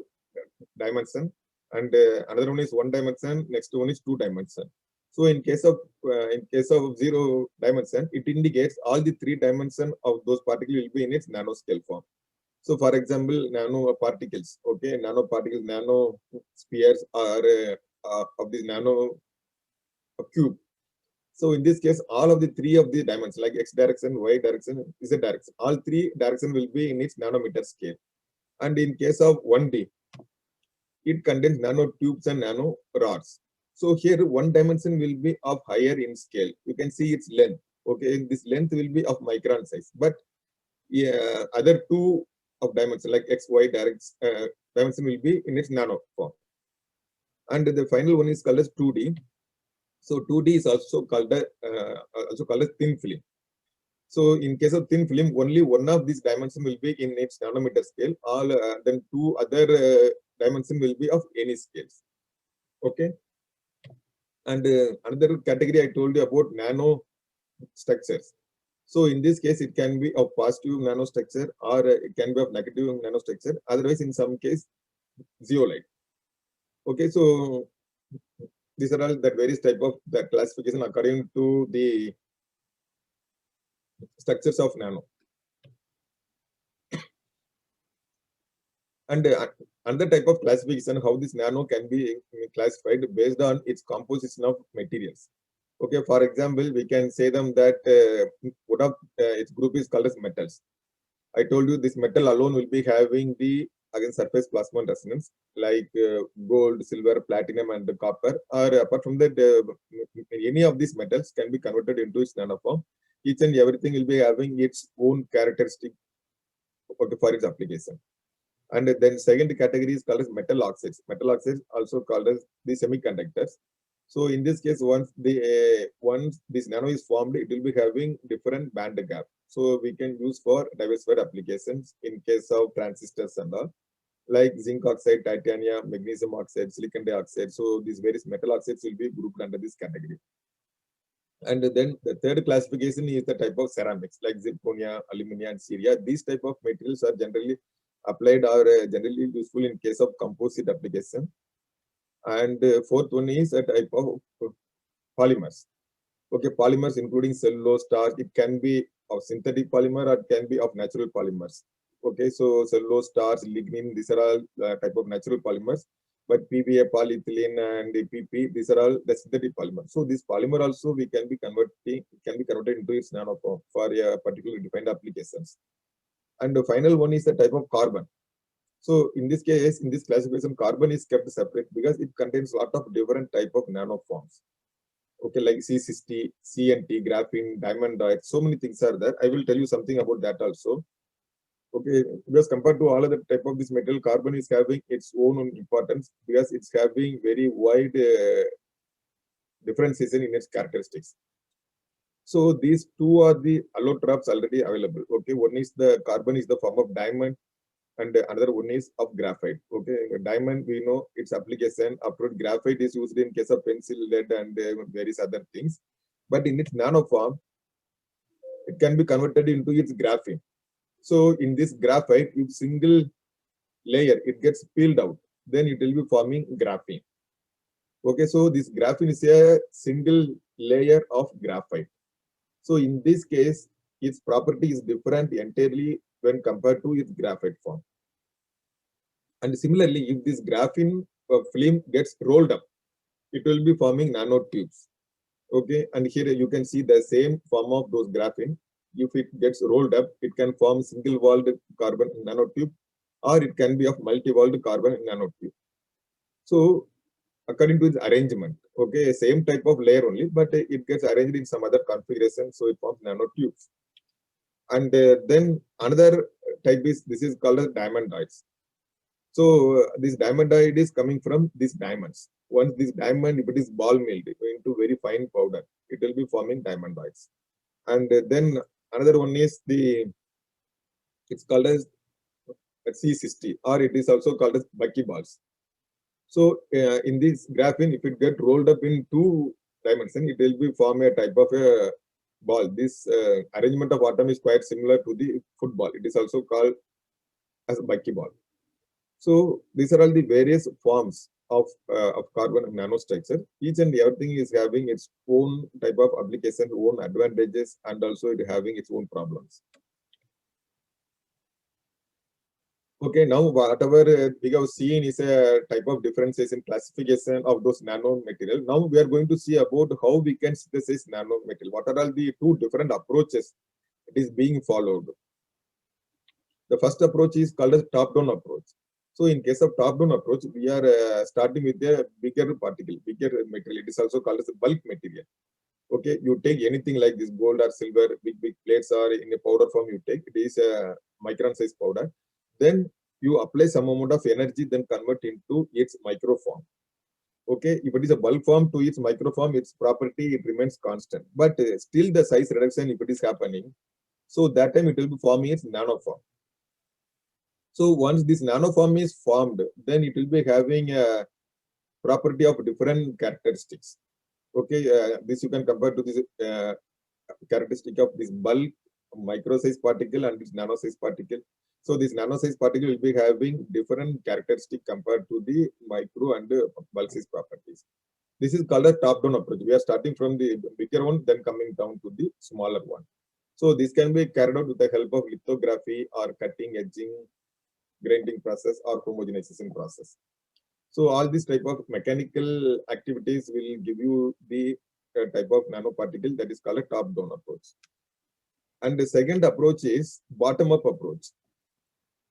dimension, and another one is 1 dimension. Next one is 2 dimension. So in case of 0 dimension, it indicates all the 3 dimensions of those particles will be in its nanoscale form. So for example, nano particles, okay, nanoparticles, nano spheres are of this nano cube. So in this case, all of the 3 of the dimensions, like x direction, y direction, z direction, all 3 directions will be in its nanometer scale. And in case of 1D, it contains nanotubes and nano rods. So here 1 dimension will be of higher in scale. You can see its length. Okay, this length will be of micron size. But other 2 of dimension like x, y dimension will be in its nano form. And the final one is called as 2D. So 2D is also called as thin film. So in case of thin film, only one of these dimension will be in its nanometer scale. All then two other dimension will be of any scales. Okay. And another category I told you about nano structures. So in this case, it can be of positive nanostructure or it can be of negative nanostructure. Otherwise, in some case, zeolite. Okay, so these are all the various type of the classification according to the structures of nano. And another type of classification, how this nano can be classified based on its composition of materials. Okay, for example, we can say them that one of its group is called as metals. I told you this metal alone will be having the again surface plasmon resonance like gold, silver, platinum, and copper. Or apart from that, any of these metals can be converted into its nanoform. Each and everything will be having its own characteristic for its application. And then second category is called as metal oxides. Metal oxides also called as the semiconductors. So in this case, once this nano is formed, it will be having different band gap. So we can use for diversified applications in case of transistors and all, like zinc oxide, titanium, magnesium oxide, silicon dioxide. So these various metal oxides will be grouped under this category. And then the third classification is the type of ceramics like zirconia, alumina, and ceria. These type of materials are generally applied or generally useful in case of composite application. And fourth one is a type of polymers. Okay, polymers including cellulose, starch. It can be of synthetic polymer or it can be of natural polymers. Okay, so cellulose, starch, lignin, these are all type of natural polymers. But PBA, polyethylene, and PP, these are all the synthetic polymers. So this polymer also we can be converted into its nanoform for a particular defined applications. And the final one is the type of carbon. So in this case, in this classification, carbon is kept separate because it contains a lot of different type of nanoforms. Okay, like C60, CNT, graphene, diamond dioxide, so many things are there. I will tell you something about that also. Okay, because compared to all other type of this metal, carbon is having its own importance because it's having very wide differentiation in its characteristics. So these two are the allotropes already available. Okay, one is the carbon is the form of diamond, and another one is of graphite. Okay, diamond we know its application. After graphite is used in case of pencil, lead, and various other things. But in its nano form, it can be converted into its graphene. So in this graphite, if single layer it gets peeled out, then it will be forming graphene. Okay, so this graphene is a single layer of graphite. So in this case, its property is different entirely when compared to its graphite form. And similarly, if this graphene film gets rolled up, it will be forming nanotubes. Okay, and here you can see the same form of those graphene. If it gets rolled up, it can form single-walled carbon nanotube, or it can be of multi-walled carbon nanotube. So according to its arrangement, okay, same type of layer only, but it gets arranged in some other configuration, so it forms nanotubes. And then another type is, this is called as diamondoids. So this diamondoid is coming from these diamonds. Once this diamond, if it is ball milled into very fine powder, it will be forming diamondoids. And then another one is it's called as C60, or it is also called as buckyballs. So in this graphene, if it get rolled up in two dimensions, it will be form a type of a ball. This arrangement of atom is quite similar to the football. It is also called as a buckyball. So these are all the various forms of carbon nanostructure. Each and everything is having its own type of application, own advantages, and also it having its own problems. Okay, now whatever we have seen is a type of differentiation classification of those nanomaterial. Now we are going to see about how we can synthesize nanomaterial. What are all the two different approaches it is being followed? The first approach is called as top-down approach. So in case of top-down approach, we are starting with a bigger particle, bigger material. It is also called as a bulk material. Okay, you take anything like this gold or silver, big plates, or in a powder form you take. It is a micron size powder. Then you apply some amount of energy, then convert into its microform. Okay, if it is a bulk form to its microform, its property it remains constant. But still the size reduction, if it is happening, So that time it will be forming its nanoform. So once this nanoform is formed, then it will be having a property of different characteristics. Okay, this you can compare to this characteristic of this bulk micro size particle and this nano size particle. So this nano size particle will be having different characteristic compared to the micro and bulk size properties. This is called a top-down approach. We are starting from the bigger one, then coming down to the smaller one. So this can be carried out with the help of lithography or cutting, edging, grinding process or homogenization process. So all these type of mechanical activities will give you the type of nanoparticle that is called a top-down approach. And the second approach is bottom-up approach.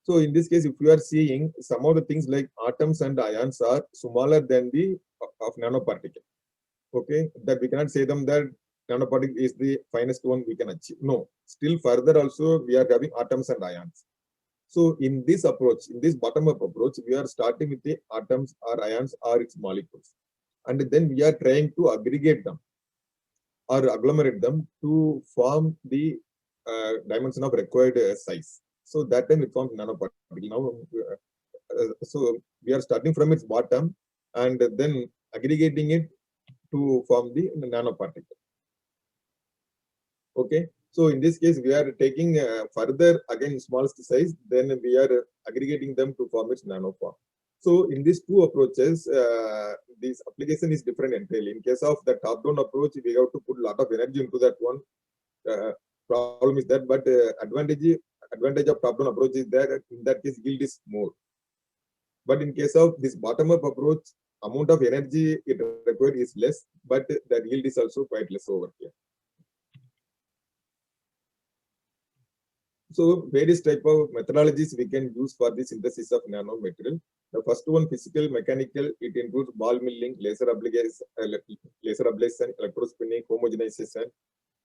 So in this case, if you are seeing some of the things like atoms and ions are smaller than the of nanoparticle, okay, that we cannot say them that nanoparticle is the finest one we can achieve. No, still further also we are having atoms and ions. So in this approach, in this bottom-up approach, we are starting with the atoms or ions or its molecules, and then we are trying to aggregate them or agglomerate them to form the dimension of required size. So that time it forms nanoparticle. Now, so we are starting from its bottom and then aggregating it to form the nanoparticle. Okay. So in this case, we are taking further again smallest size, then we are aggregating them to form its nanoform. So in these two approaches, this application is different entirely. In case of the top-down approach, we have to put a lot of energy into that one. Problem is that, but advantage of top-down approach is that in that case yield is more. But in case of this bottom-up approach, amount of energy it required is less, but the yield is also quite less over here. So various type of methodologies we can use for the synthesis of nanomaterial. The first one, physical, mechanical, it includes ball milling, laser ablation, electrospinning, homogenization.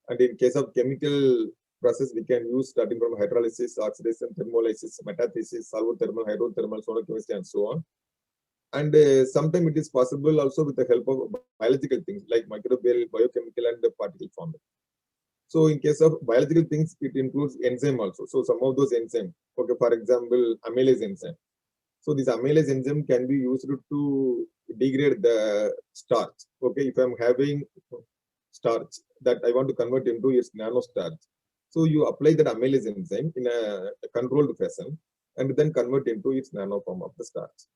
And in case of chemical process, we can use starting from hydrolysis, oxidation, thermolysis, metathesis, solvothermal, hydrothermal, solar chemistry, and so on. And sometimes it is possible also with the help of biological things like microbial, biochemical, and the particle forming. So in case of biological things, it includes enzyme also. So some of those enzymes, okay, for example, amylase enzyme. So this amylase enzyme can be used to degrade the starch. Okay, if I'm having starch that I want to convert into its nanostarch. So you apply that amylase enzyme in a controlled fashion and then convert into its nanoform of the starch.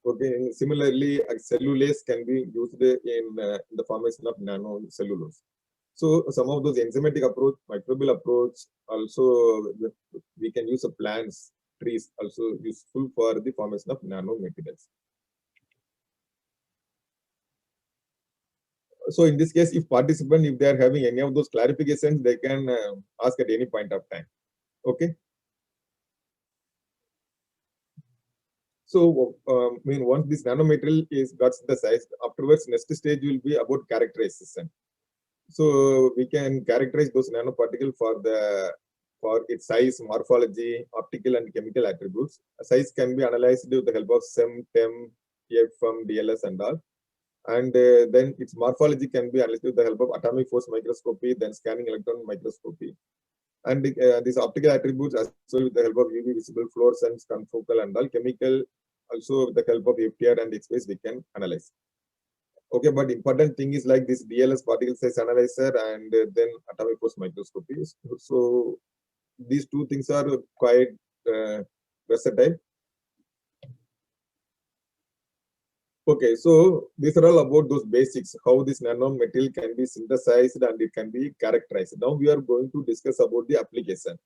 Okay, and similarly, cellulase can be used in the formation of nanocellulose. So some of those enzymatic approach, microbial approach, also we can use plants, trees, also useful for the formation of nanomaterials. So in this case, if participant, if they are having any of those clarifications, they can ask at any point of time. Okay. So once this nanomaterial is got the size, afterwards next stage will be about characterization. So we can characterize those nanoparticles for its size, morphology, optical and chemical attributes. A size can be analyzed with the help of SEM, TEM, TFM, DLS and all. And then its morphology can be analyzed with the help of atomic force microscopy, then scanning electron microscopy. And these optical attributes as well with the help of UV visible fluorescence, confocal and all. Chemical also with the help of FTIR and X-rays we can analyze. Okay, but important thing is like this DLS particle size analyzer and then atomic force microscopy. So these two things are quite versatile. Okay, so these are all about those basics, how this nanomaterial can be synthesized and it can be characterized. Now we are going to discuss about the application.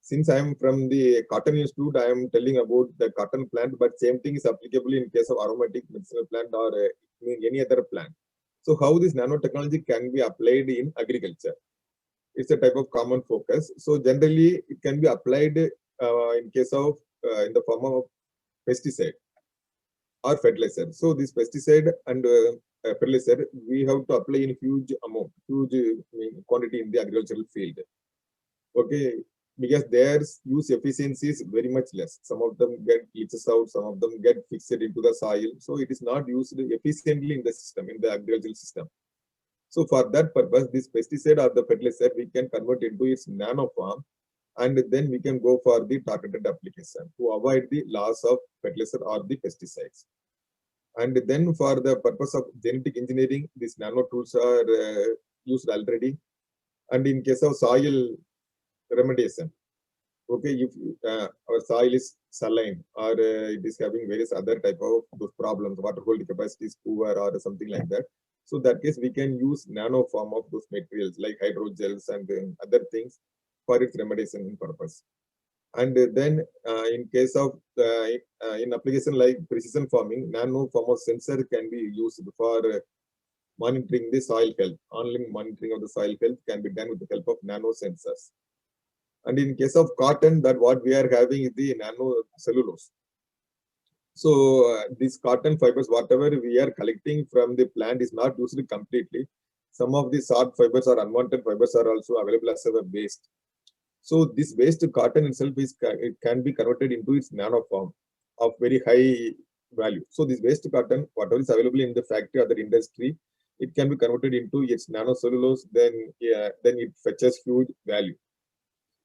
Since I am from the Cotton Institute, I am telling about the cotton plant, but same thing is applicable in case of aromatic medicinal plant or any other plant. So how this nanotechnology can be applied in agriculture? It's a type of common focus. So generally it can be applied in case of in the form of pesticide or fertilizer. So this pesticide and fertilizer we have to apply in huge amount, huge quantity in the agricultural field. Okay, because their use efficiency is very much less. Some of them get leaches out, some of them get fixed into the soil. So it is not used efficiently in the system, in the agricultural system. So for that purpose, this pesticide or the fertilizer, we can convert into its nano form, and then we can go for the targeted application to avoid the loss of fertilizer or the pesticides. And then for the purpose of genetic engineering, these nano tools are used already. And in case of soil remediation, okay, if our soil is saline or it is having various other type of those problems, water holding capacity is poor or something like that. So that case, we can use nano form of those materials like hydrogels and other things for its remediation purpose. And then in case of in application like precision farming, nano form of sensor can be used for monitoring the soil health. Online monitoring of the soil health can be done with the help of nano sensors. And in case of cotton, that what we are having is the nano cellulose. So these cotton fibers, whatever we are collecting from the plant, is not used completely. Some of the short fibers or unwanted fibers are also available as a waste. So this waste cotton itself it can be converted into its nano form of very high value. So this waste cotton, whatever is available in the factory or the industry, it can be converted into its nano cellulose. Then it fetches huge value.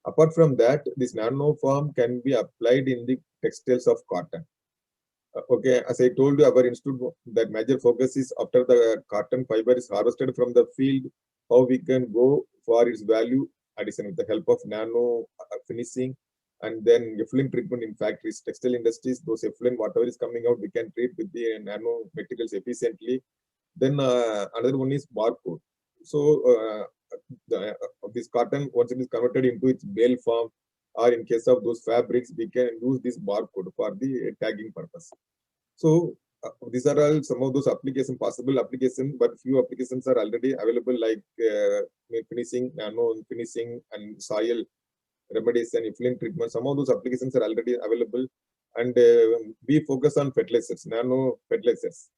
Apart from that, this nano form can be applied in the textiles of cotton. Okay, as I told you, our institute, that major focus is after the cotton fiber is harvested from the field, how we can go for its value addition with the help of nano finishing, and then effluent treatment in factories, textile industries. Those effluent, whatever is coming out, we can treat with the nano materials efficiently. Then another one is barcode. So this cotton, once it is converted into its bale form, or in case of those fabrics, we can use this barcode for the tagging purpose. So these are all some of those possible applications, but few applications are already available, like finishing, nano finishing, and soil remediation, effluent treatment. Some of those applications are already available, and we focus on fertilizers, nano fertilizers.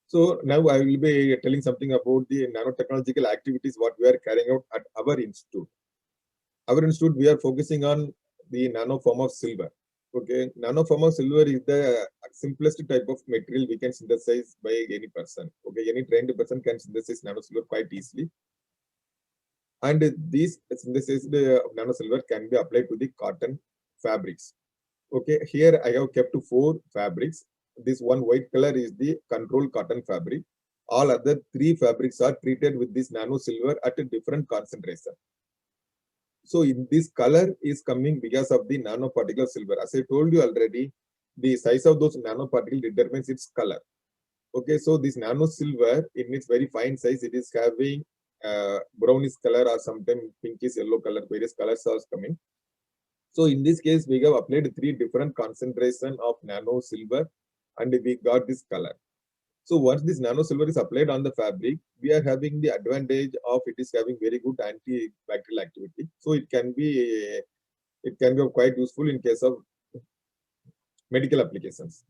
So now I will be telling something about the nanotechnological activities what we are carrying out at our institute. Our institute, we are focusing on the nano form of silver. Okay, nano form of silver is the simplest type of material we can synthesize by any person. Okay, any trained person can synthesize nano silver quite easily. And these synthesized nano silver can be applied to the cotton fabrics. Okay, here I have kept 4 fabrics. This one white color is the control cotton fabric. All other 3 fabrics are treated with this nano silver at a different concentration. So in this color is coming because of the nanoparticle of silver. As I told you already, the size of those nanoparticles determines its color. Okay, so this nano silver in its very fine size, it is having brownish color or sometimes pinkish yellow color, various colors are coming. So in this case, we have applied 3 different concentration of nano silver, and we got this color. So once this nano silver is applied on the fabric, we are having the advantage of it is having very good antibacterial activity. So it can be quite useful in case of medical applications.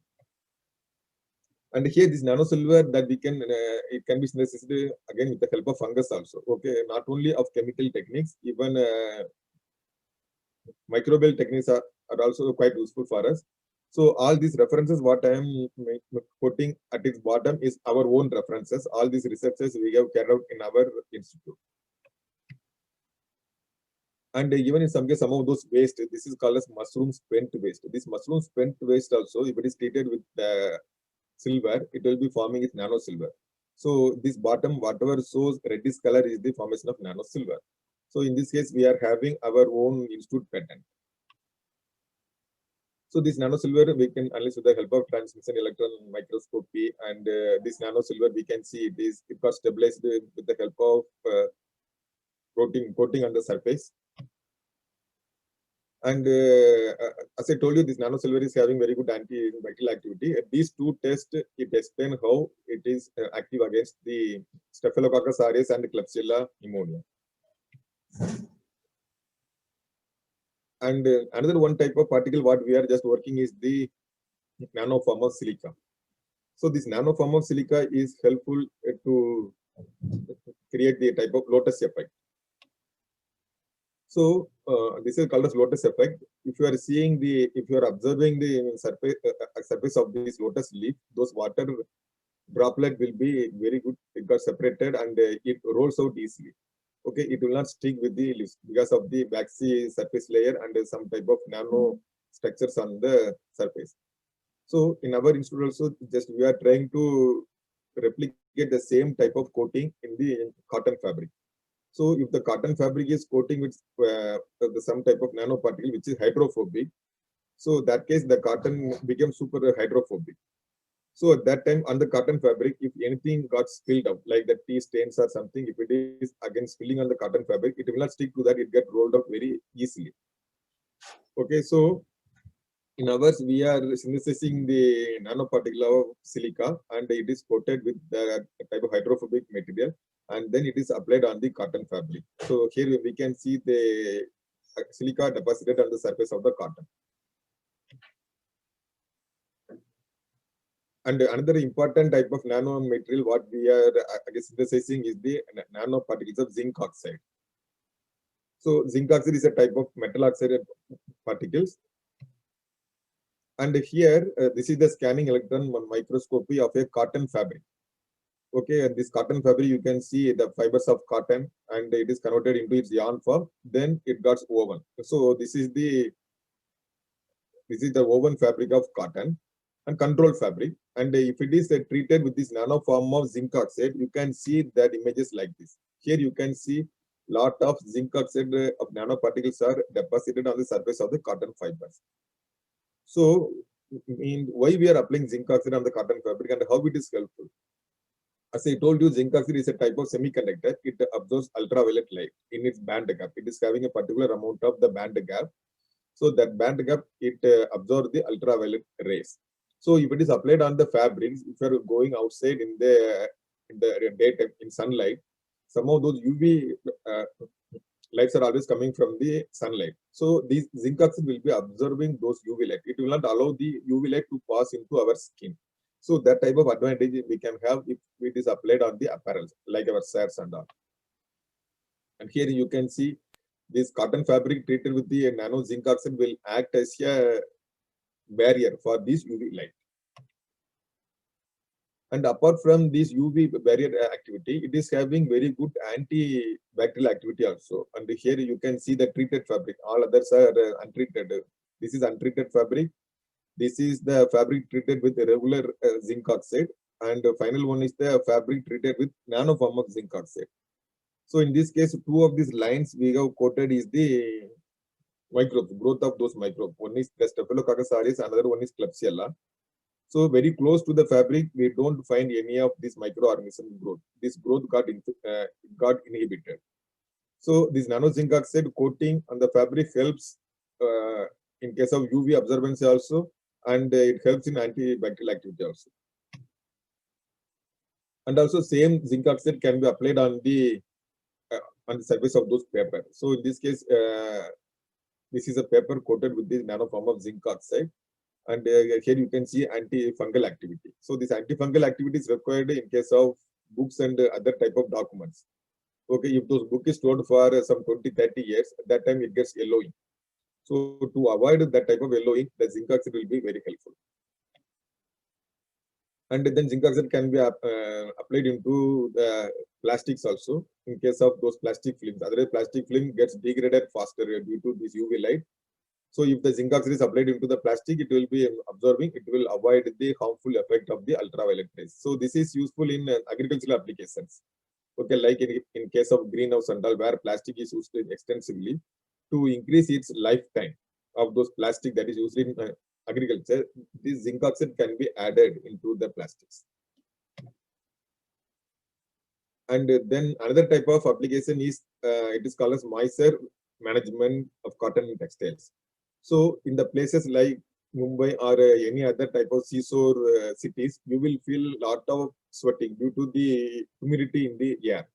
And here this nano silver that we can it can be synthesized again with the help of fungus also. Okay, not only of chemical techniques, even microbial techniques are also quite useful for us. So all these references, what I am putting at its bottom is our own references. All these researches we have carried out in our institute. And even in some case, some of those waste, this is called as mushroom spent waste. This mushroom spent waste also, if it is treated with silver, it will be forming its nano silver. So this bottom, whatever shows reddish color is the formation of nano silver. So in this case, we are having our own institute patent. So this nano silver we can analyze with the help of transmission electron microscopy, and this nano silver we can see it got stabilized with the help of coating on the surface. And as I told you, this nano silver is having very good antibacterial activity. These 2 tests, it explain how it is active against the Staphylococcus aureus and Klebsiella pneumonia. And another one type of particle what we are just working is the nano form of silica. So this nano form of silica is helpful to create the type of lotus effect. So this is called as lotus effect. If you are observing the surface of this lotus leaf, those water droplet will be very good. It got separated and it rolls out easily. Okay, it will not stick with the leaves because of the waxy surface layer and some type of nano structures on the surface. So in our institute also, just we are trying to replicate the same type of coating in the cotton fabric. So if the cotton fabric is coating with some type of nanoparticle which is hydrophobic, so that case the cotton becomes super hydrophobic. So at that time on the cotton fabric, if anything got spilled out, like the tea stains or something, if it is again spilling on the cotton fabric, it will not stick to that, it get rolled out very easily. Okay, so in ours, we are synthesizing the nanoparticle of silica and it is coated with the type of hydrophobic material and then it is applied on the cotton fabric. So here we can see the silica deposited on the surface of the cotton. And another important type of nano material what we are synthesizing is the nanoparticles of zinc oxide. So zinc oxide is a type of metal oxide particles. And here, this is the scanning electron microscopy of a cotton fabric. Okay, and this cotton fabric, you can see the fibers of cotton and it is converted into its yarn form. Then it got woven. So this is the woven fabric of cotton and controlled fabric. And if it is treated with this nano form of zinc oxide, you can see that images like this. Here you can see lot of zinc oxide of nanoparticles are deposited on the surface of the cotton fibers. So, why we are applying zinc oxide on the cotton fabric and how it is helpful? As I told you, zinc oxide is a type of semiconductor. It absorbs ultraviolet light in its band gap. It is having a particular amount of the band gap. So that band gap, it absorbs the ultraviolet rays. So if it is applied on the fabrics, if you are going outside in the daytime in sunlight, some of those UV lights are always coming from the sunlight. So these zinc oxide will be absorbing those UV light. It will not allow the UV light to pass into our skin. So that type of advantage we can have if it is applied on the apparel, like our shirts and all. And here you can see this cotton fabric treated with the nano zinc oxide will act as a barrier for this UV light. And apart from this UV barrier activity, it is having very good antibacterial activity also. And here you can see the treated fabric. All others are untreated. This is untreated fabric. This is the fabric treated with regular zinc oxide. And the final one is the fabric treated with nano form of zinc oxide. So in this case, two of these lines we have quoted is the microbes, growth of those microbes. One is the Staphylococcus aureus, another one is Klebsiella. So very close to the fabric, we don't find any of this microorganism growth. This growth got inhibited. So this nano zinc oxide coating on the fabric helps in case of UV absorbency also, and it helps in antibacterial activity also. And also same zinc oxide can be applied on the surface of those paper. So in this case, this is a paper coated with this nano form of zinc oxide. And here you can see antifungal activity. So this antifungal activity is required in case of books and other type of documents. Okay, if those book is stored for some 20-30 years, at that time it gets yellowing. So to avoid that type of yellowing, the zinc oxide will be very helpful. And then zinc oxide can be applied into the plastics also in case of those plastic films. Otherwise, plastic film gets degraded faster due to this UV light. So if the zinc oxide is applied into the plastic, it will be absorbing, it will avoid the harmful effect of the ultraviolet rays. So this is useful in agricultural applications. Okay, like in case of greenhouse and all, where plastic is used extensively to increase its lifetime of those plastic that is used in agriculture, this zinc oxide can be added into the plastics. And then another type of application is, it is called as moisture management of cotton textiles. So in the places like Mumbai or any other type of seashore cities, you will feel a lot of sweating due to the humidity in the air.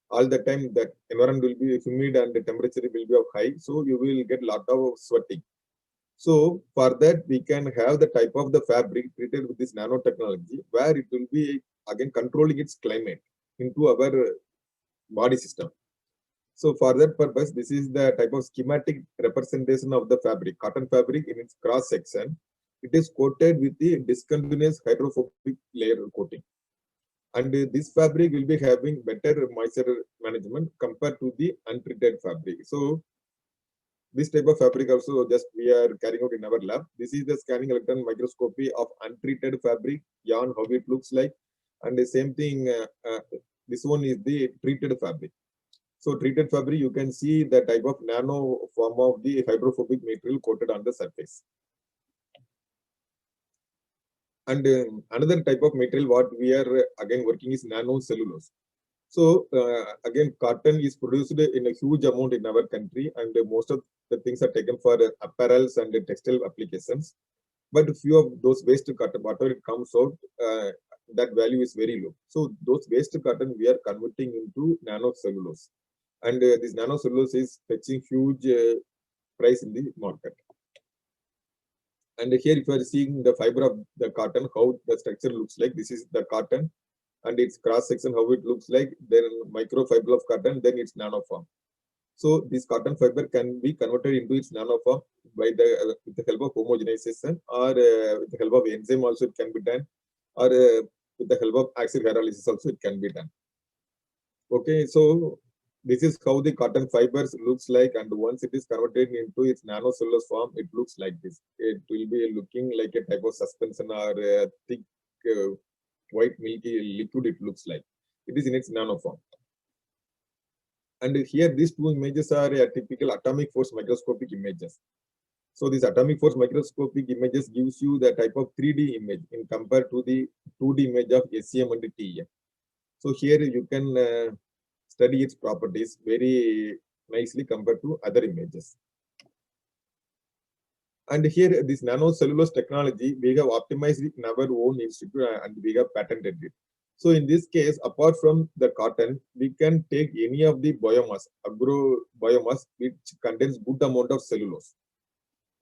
All the time that environment will be humid and the temperature will be of high, so you will get a lot of sweating. So for that, we can have the type of the fabric treated with this nanotechnology, where it will be again controlling its climate into our body system. So for that purpose, this is the type of schematic representation of the fabric, cotton fabric in its cross section. It is coated with the discontinuous hydrophobic layer coating. And this fabric will be having better moisture management compared to the untreated fabric. So this type of fabric also just we are carrying out in our lab. This is the scanning electron microscopy of untreated fabric yarn, how it looks like. And the same thing, this one is the treated fabric. So treated fabric, you can see the type of nano form of the hydrophobic material coated on the surface. And another type of material what we are again working is nano cellulose. So again, cotton is produced in a huge amount in our country, and most of the things are taken for apparels and textile applications. But few of those waste cotton, whatever it comes out, that value is very low. So those waste cotton we are converting into nano cellulose, and this nano cellulose is fetching huge price in the market. And here, if you are seeing the fiber of the cotton, how the structure looks like, this is the cotton and its cross section, how it looks like, then microfiber of cotton, then its nanoform. So this cotton fiber can be converted into its nanoform by the with the help of homogenization, or with the help of enzyme also it can be done, or with the help of axial hydrolysis also it can be done. Okay, so this is how the cotton fibers looks like, and once it is converted into its nanocellulose form, it looks like this. It will be looking like a type of suspension or a thick white milky liquid. It looks like it is in its nano form. And here these two images are typical atomic force microscopic images. So these atomic force microscopic images gives you the type of 3D image in compared to the 2D image of SEM and TEM. So here you can study its properties very nicely compared to other images. And here this nanocellulose technology, we have optimized it in our own institute and we have patented it. So in this case, apart from the cotton, we can take any of the biomass, agro biomass, which contains good amount of cellulose.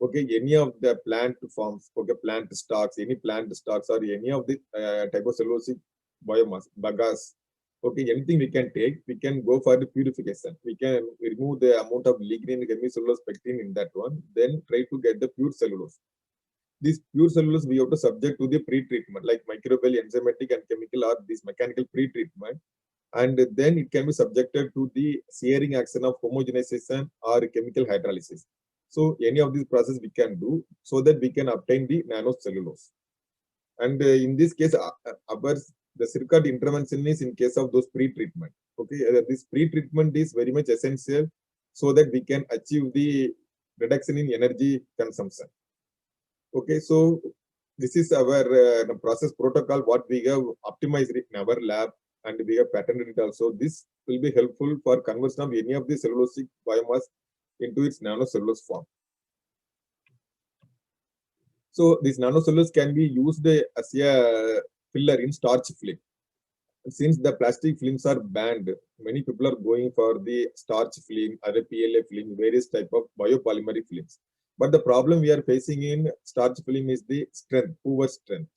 Okay, any of the plant forms, okay, plant stocks, any plant stocks or any of the type of cellulosic biomass, bagasse, okay, anything we can take, we can go for the purification. We can remove the amount of lignin, hemicellulose, pectin in that one, then try to get the pure cellulose. This pure cellulose we have to subject to the pre-treatment, like microbial, enzymatic, and chemical or this mechanical pre-treatment. And then it can be subjected to the searing action of homogenization or chemical hydrolysis. So any of these processes we can do so that we can obtain the nanocellulose. And in this case, the circuit intervention is in case of those pre-treatment. Okay, this pre-treatment is very much essential so that we can achieve the reduction in energy consumption. Okay, so this is our process protocol, what we have optimized in our lab and we have patented it also. This will be helpful for conversion of any of the cellulosic biomass into its nanocellulose form. So this nanocellulose can be used as a filler in starch film. Since the plastic films are banned, many people are going for the starch film, other PLA film, various type of biopolymer films. But the problem we are facing in starch film is the strength, poor strength.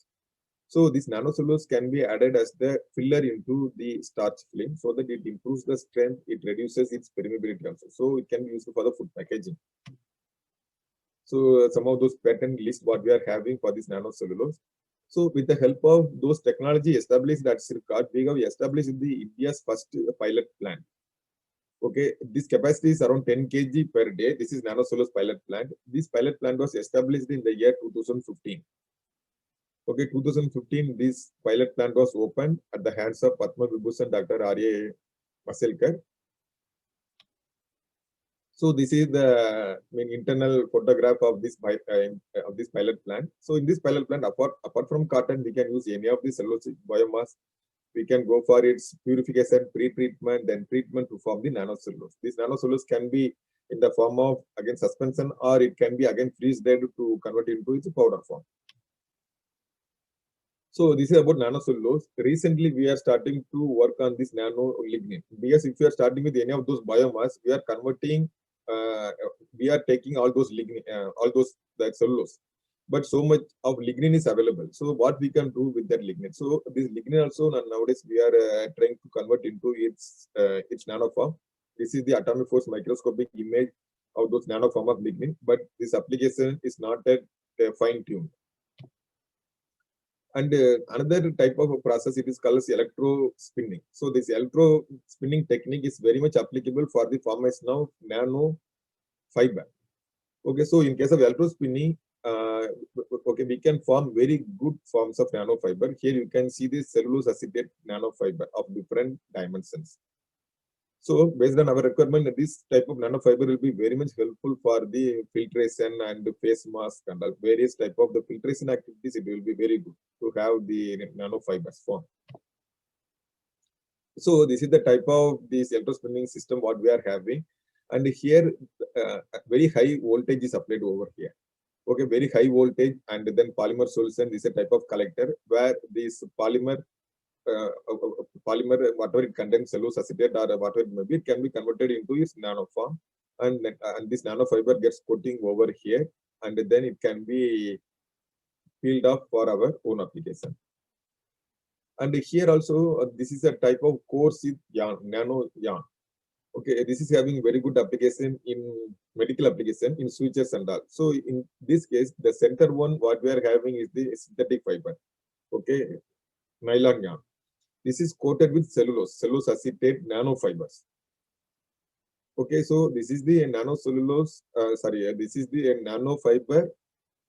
So this nanocellulose can be added as the filler into the starch film so that it improves the strength, it reduces its permeability also. So it can be used for the food packaging. So some of those patent lists what we are having for this nanocellulose. So with the help of those technology established at CIRCAT, we have established the India's first pilot plant. Okay, this capacity is around 10 kg per day. This is nanocellulose pilot plant. This pilot plant was established in the year 2015. Okay, 2015, this pilot plant was opened at the hands of Padma Vibhushan Dr. R.A. Maselkar. So this is the internal photograph of this pilot plant. So in this pilot plant, apart from cotton, we can use any of the cellulosic biomass. We can go for its purification, pre-treatment, then treatment to form the nanocellulose. This nanocellulose can be in the form of again suspension, or it can be again freeze-dried to convert into its powder form. So this is about nanocellulose. Recently, we are starting to work on this nano lignin, because if you are starting with any of those biomass, we are converting. We are taking all those lignin, that cellulose, but so much of lignin is available. So what we can do with that lignin? So this lignin also nowadays we are trying to convert into its nanoform. This is the atomic force microscopic image of those nanoform of lignin, but this application is not that fine-tuned. And another type of a process, it is called as electro spinning. So this electro spinning technique is very much applicable for the formation of nano fiber. Okay, so in case of electro spinning, okay, we can form very good forms of nanofiber. Here you can see the cellulose acetate nanofiber of different dimensions. So based on our requirement, this type of nanofiber will be very much helpful for the filtration and face mask and various type of the filtration activities. It will be very good to have the nanofibers formed. So this is the type of this electrospinning system what we are having. And here very high voltage is applied over here. Okay, very high voltage, and then polymer solution is a type of collector where this polymer whatever it contains, cellulose acetate or whatever it may be, it can be converted into its nano form, and this nanofiber gets coating over here, and then it can be peeled off for our own application. And here also, this is a type of coarse yarn, nano yarn. Okay, this is having very good application in medical application in switches and all. So in this case, the center one what we are having is the synthetic fiber. Okay, nylon yarn. This is coated with cellulose acetate nanofibers. Okay, so this is the nanocellulose. This is the nanofiber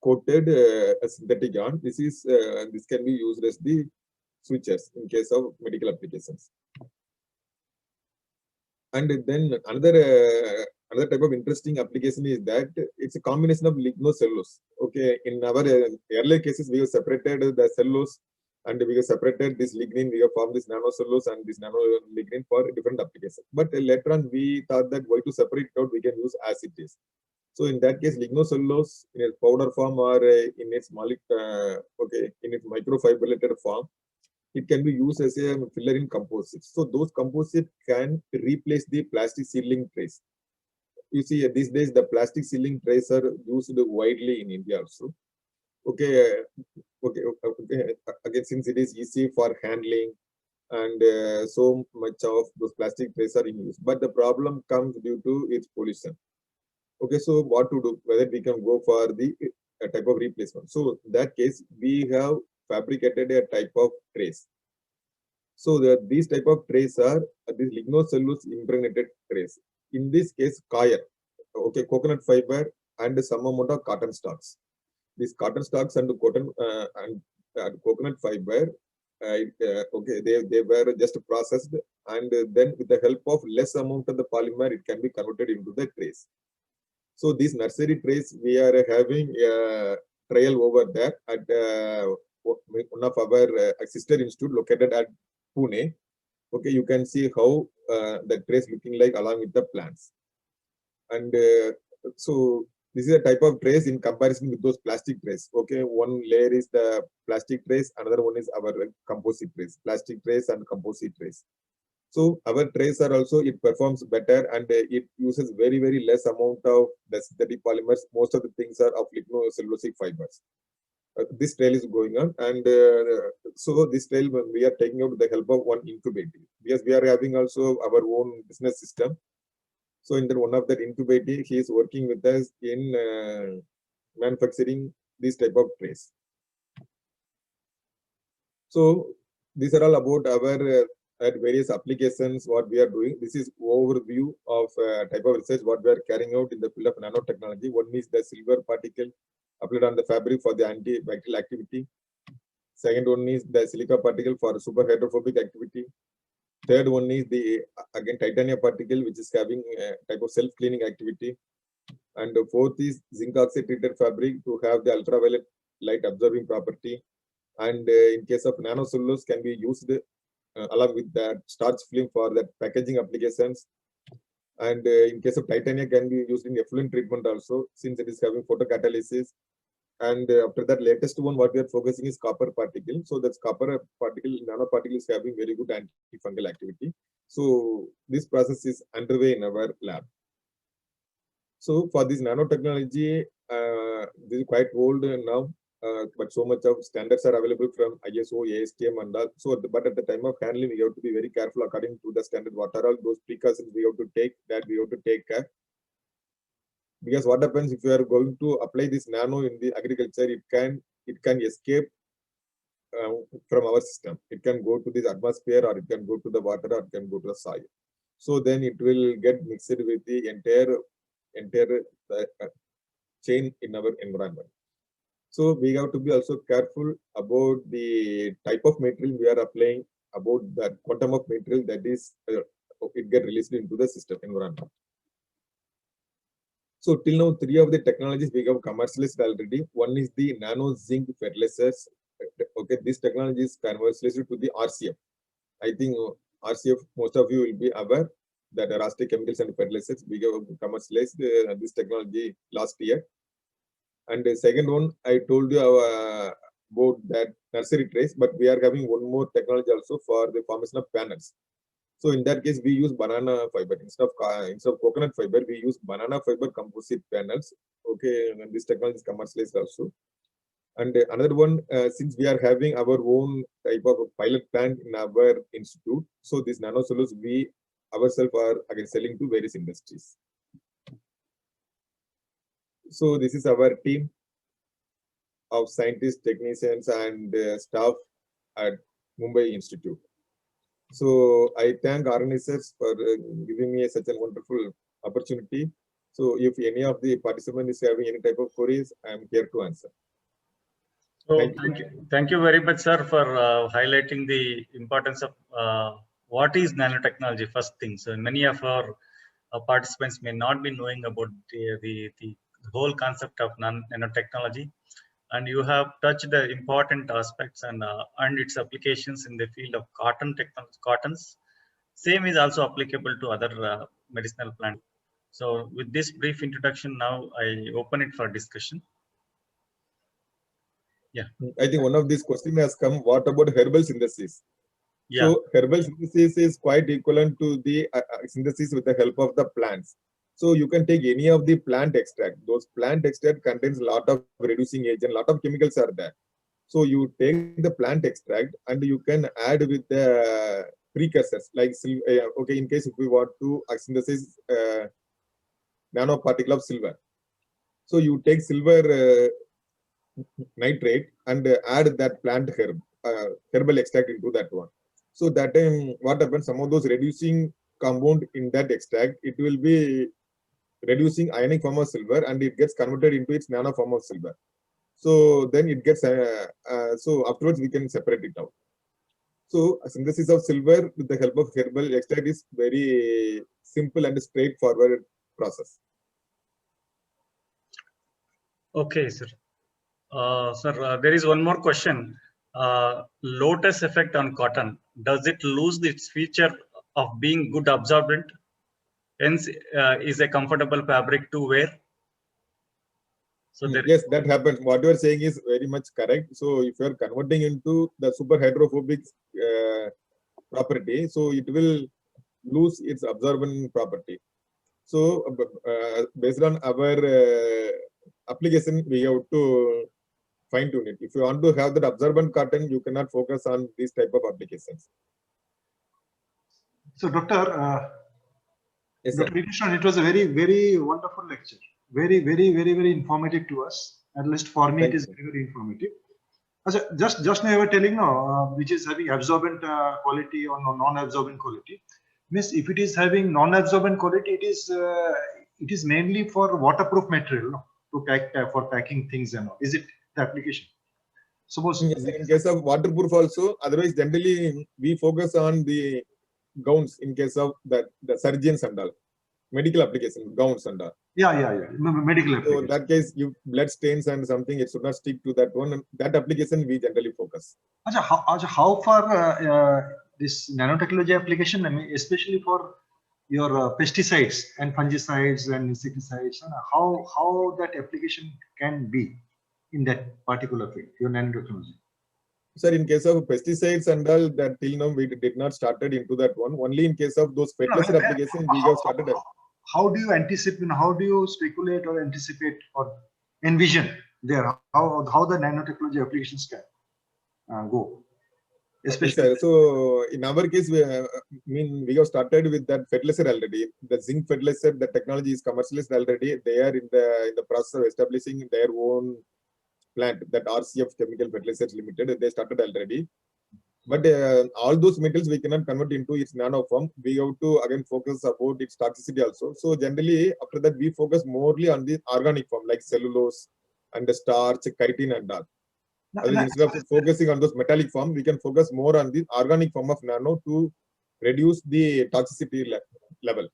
coated synthetic yarn. This is this can be used as the switches in case of medical applications. And then another type of interesting application is that it's a combination of lignocellulose. Okay, in our earlier cases, we have separated the cellulose and we have separated this lignin. We have formed this nanocellulose and this nanolignin for different applications. But later on, we thought that why to separate it out, we can use acetate. So in that case, lignocellulose in its powder form or in its in its microfibrillated form, it can be used as a filler in composites. So those composites can replace the plastic sealing trays. You see, these days the plastic sealing trays are used widely in India also. Okay, again, since it is easy for handling and so much of those plastic trays are in use, but the problem comes due to its pollution. Okay, so what to do? Whether we can go for the type of replacement. So in that case, we have fabricated a type of trays. So these type of trays are these lignocellulose impregnated trays. In this case, coir, okay, coconut fiber and some amount of cotton stalks. These cotton stalks and cotton and coconut fiber, okay, they were just processed, and then with the help of less amount of the polymer, it can be converted into the trays. So these nursery trays, we are having a trial over there at one of our sister institute located at Pune. Okay, you can see how the trays looking like along with the plants. And so this is a type of trays in comparison with those plastic trays. Okay, one layer is the plastic trays, another one is our composite trays, plastic trays and composite trays. So our trays are also, it performs better, and it uses very, very less amount of the synthetic polymers. Most of the things are of lignocellulosic fibers. This trail is going on, and so this trail we are taking out with the help of one incubator, because we are having also our own business system. So in the one of that incubator, he is working with us in manufacturing this type of trays. So these are all about our at various applications what we are doing. This is overview of type of research what we are carrying out in the field of nanotechnology. One is the silver particle applied on the fabric for the antibacterial activity. Second one is the silica particle for super hydrophobic activity. Third one is the again titanium particle, which is having a type of self-cleaning activity. And the fourth is zinc oxide treated fabric to have the ultraviolet light absorbing property. And in case of nanocellulose, can be used along with that starch film for that packaging applications. And in case of titanium, can be used in effluent treatment also, since it is having photocatalysis. And after that, latest one, what we are focusing is copper particle. So that's copper particle, nanoparticle is having very good antifungal activity. So this process is underway in our lab. So for this nanotechnology, this is quite old now, but so much of standards are available from ISO, ASTM and all. So, but at the time of handling, we have to be very careful according to the standard. What are all those precautions we have to take, that we have to take care. Because what happens if you are going to apply this nano in the agriculture, it can escape from our system. It can go to the atmosphere, or it can go to the water, or it can go to the soil. So then it will get mixed with the entire chain in our environment. So we have to be also careful about the type of material we are applying, about the quantum of material that is it get released into the system environment. So till now, 3 of the technologies we have commercialized already. One is the nano zinc fertilizers. Okay, this technology is commercialized to the RCF. I think RCF, most of you will be aware that Rastic Chemicals and Fertilizers, we have commercialized this technology last year. And the second one, I told you about that nursery trays, but we are having one more technology also for the formation of panels. So in that case, we use banana fiber instead of coconut fiber. We use banana fiber composite panels. Okay, and this technology is commercialized also. And another one, since we are having our own type of pilot plant in our institute, so these nanocellulose we ourselves are again selling to various industries. So this is our team of scientists, technicians, and staff at Mumbai Institute. So I thank organizers for giving me such a wonderful opportunity. So if any of the participants is having any type of queries, I am here to answer. So thank you very much, sir, for highlighting the importance of what is nanotechnology. First thing, so many of our participants may not be knowing about the whole concept of nanotechnology, and you have touched the important aspects and its applications in the field of cottons. Same is also applicable to other medicinal plants. So with this brief introduction, now I open it for discussion. Yeah, I think one of these questions has come. What about herbal synthesis? yeah. So herbal synthesis is quite equivalent to the synthesis with the help of the plants. So you can take any of the plant extract. Those plant extract contains a lot of reducing agent, lot of chemicals are there. So you take the plant extract and you can add with the precursors like okay, in case if we want to synthesize nanoparticle of silver. So you take silver nitrate and add that plant herbal extract into that one. So that time what happens, some of those reducing compound in that extract, it will be reducing ionic form of silver and it gets converted into its nano form of silver. So then it gets so afterwards we can separate it out. So a synthesis of silver with the help of herbal extract is very simple and straightforward process. Okay, sir. Sir, there is one more question. Lotus effect on cotton. Does it lose its feature of being good absorbent? Hence, is a comfortable fabric to wear? So yes, that happens. What you are saying is very much correct. So if you are converting into the super hydrophobic property, so it will lose its absorbent property. So based on our application, we have to fine tune it. If you want to have that absorbent cotton, you cannot focus on these type of applications. So, Dr. Yes, Dr. Nitishran, it was a very, very wonderful lecture. Very, very, very, very informative to us. At least for me, it is very, very informative. Just now you were telling now, which is having absorbent quality or non-absorbent quality. Means if it is having non-absorbent quality, it is mainly for waterproof material, no? To pack for packing things and all. Is it the application? Suppose yes, in case of waterproof also. Otherwise, generally we focus on the gowns in case of the surgeons and all, medical application gowns and all. Yeah. Medical application. So in that case, you blood stains and something, it should not stick to that one. And that application we generally focus. How far this nanotechnology application, I mean, especially for your pesticides and fungicides and insecticides, how that application can be in that particular field, your nanotechnology? Sir, in case of pesticides and all, that till now we did not started into that one. Only in case of those fertilizer application we have started. How do you anticipate? How do you speculate or anticipate or envision there? How the nanotechnology applications can go? Especially, so in our case, we have started with that fertilizer already. The zinc fertilizer, the technology is commercialized already. They are in the process of establishing their own plant, that RCF Chemical Fertilizers Limited, they started already. But all those metals we cannot convert into its nano form. We have to again focus about its toxicity also. So generally, after that, we focus morely on the organic form like cellulose and the starch, keratin and all. Instead of focusing on those metallic form, we can focus more on the organic form of nano to reduce the toxicity level.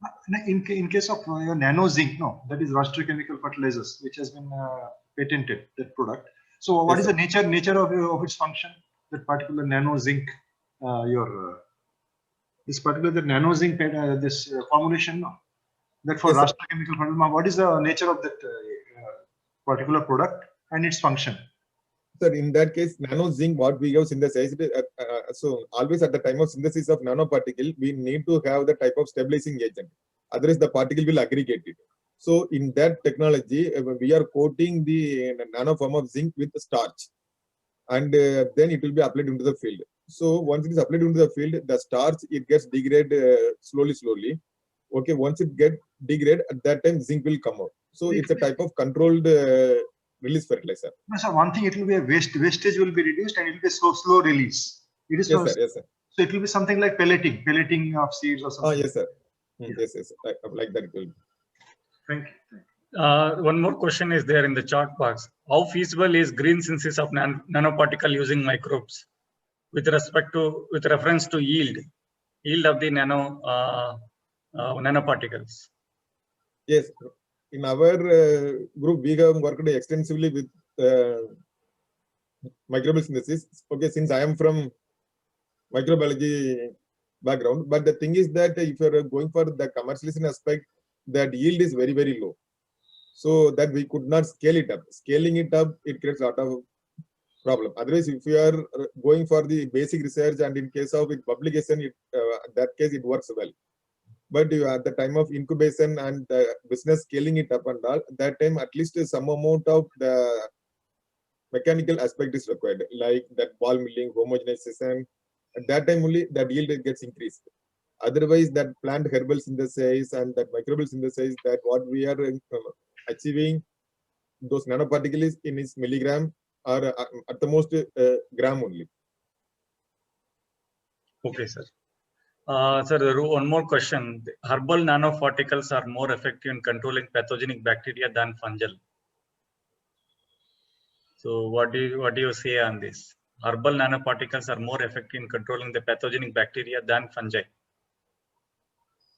In case of your nano zinc, no, that is Rashtriya Chemical Fertilizers, which has been patented, that product. So what is the nature of its function? That particular nano zinc, this particular nano zinc this formulation, no, that for Rashtriya Chemical Fertilizer. What is the nature of that particular product and its function? Sir, in that case, nano zinc, what we have synthesized, so always at the time of synthesis of nanoparticle, we need to have the type of stabilizing agent. Otherwise, the particle will aggregate it. So in that technology, we are coating the nano form of zinc with starch, and then it will be applied into the field. So once it is applied into the field, the starch, it gets degraded slowly. Okay, once it gets degraded, at that time zinc will come out. So it's a type of controlled release fertilizer. So one thing, it will be a wastage will be reduced and it will be slow release. It is yes, sir. So it will be something like pelleting of seeds or something. Oh, yes, sir. Yes. Like that it will be. Thank you. One more question is there in the chat box. How feasible is green synthesis of nanoparticle using microbes with reference to yield of the nanoparticles? Yes, in our group we have worked extensively with microbial synthesis. Okay, since I am from microbiology background, but the thing is that if you are going for the commercialization aspect, that yield is very low, so that we could not scale it up. Scaling it up, it creates a lot of problem. Otherwise, if you are going for the basic research and in case of publication, that case it works well. But at the time of incubation and business scaling it up and all, that time at least some amount of the mechanical aspect is required, like that ball milling, homogenization. At that time only that yield gets increased. Otherwise, that plant herbal synthesis and that microbial synthesis, that what we are achieving, those nanoparticles in its milligram are at the most gram only. Okay, sir. Sir, one more question. Herbal nanoparticles are more effective in controlling pathogenic bacteria than fungal. So what do you say on this? Herbal nanoparticles are more effective in controlling the pathogenic bacteria than fungi.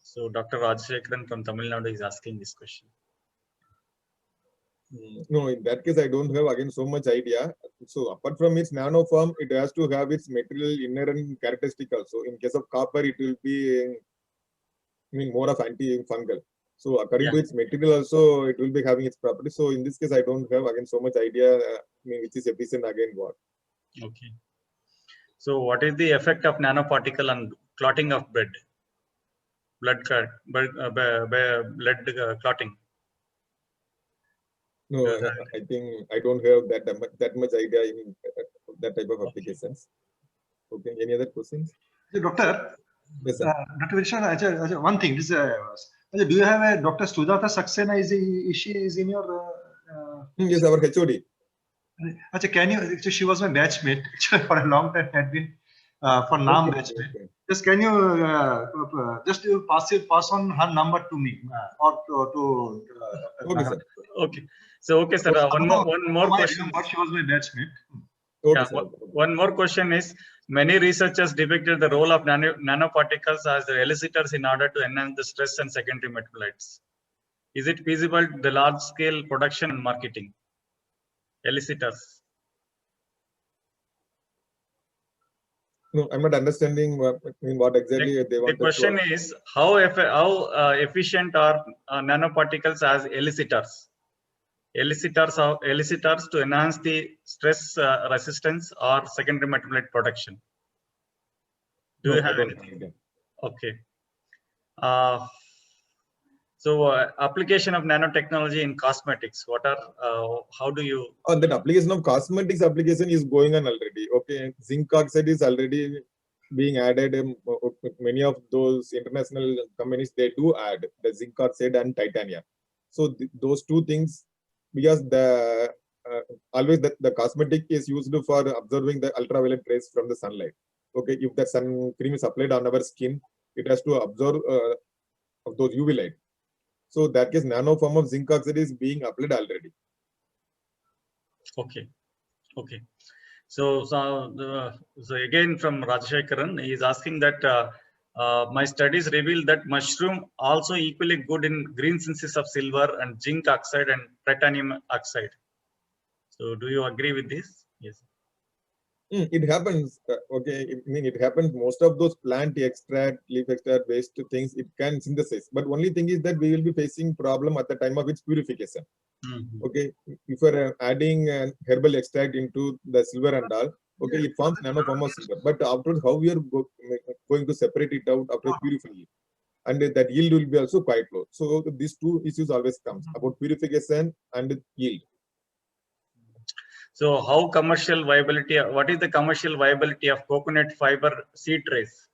So Dr. Rajashekharan from Tamil Nadu is asking this question. No, in that case, I don't have again so much idea. So apart from its nano form, it has to have its material inherent characteristic also. In case of copper, it will be more of anti-fungal. So according to its material also, it will be having its property. So in this case, I don't have again so much idea which is efficient again what. Okay. So what is the effect of nanoparticle on clotting of blood clotting? No, I think I don't have that much idea in that type of applications. Okay, any other questions? Doctor, yes, sir. Dr. Vishwan, one thing, this, do you have a Dr. Sujata Saxena? Is in your? Yes, our HOD. Can you? She was my batchmate for a long time. Had been for NAM batchmate. Okay. Just can you just pass on her number to me or to okay, sir. Okay. So okay, sir. One more question. She was my batchmate. Okay, yeah, one more question is, many researchers depicted the role of nanoparticles as the elicitors in order to enhance the stress and secondary metabolites. Is it feasible the large scale production and marketing? Elicitors. No, I'm not understanding what exactly they want. The question is, how efficient are nanoparticles as elicitors? Elicitors to enhance the stress resistance or secondary metabolite production. Do you have anything? Okay. So application of nanotechnology in cosmetics. What are how do you? That application of cosmetics application is going on already. Okay, zinc oxide is already being added. Many of those international companies, they do add the zinc oxide and titanium. So those two things, because the always the cosmetic is used for absorbing the ultraviolet rays from the sunlight. Okay, if the sun cream is applied on our skin, it has to absorb of those UV light. So that case, nano form of zinc oxide is being applied already. Okay. Okay. So again from Rajashekaran, he is asking that my studies reveal that mushroom also equally good in green synthesis of silver and zinc oxide and titanium oxide. So do you agree with this? Yes. It happens. Okay, it happens. Most of those plant extract, leaf extract, waste things, it can synthesize. But only thing is that we will be facing problem at the time of its purification. Mm-hmm. Okay, if we're adding herbal extract into the silver and all, okay, it forms nano form of silver. But afterwards, how we are going to separate it out after purifying it, and that yield will be also quite low. So these two issues always comes about purification and yield. So how commercial viability, what is the commercial viability of coconut fiber seed trays?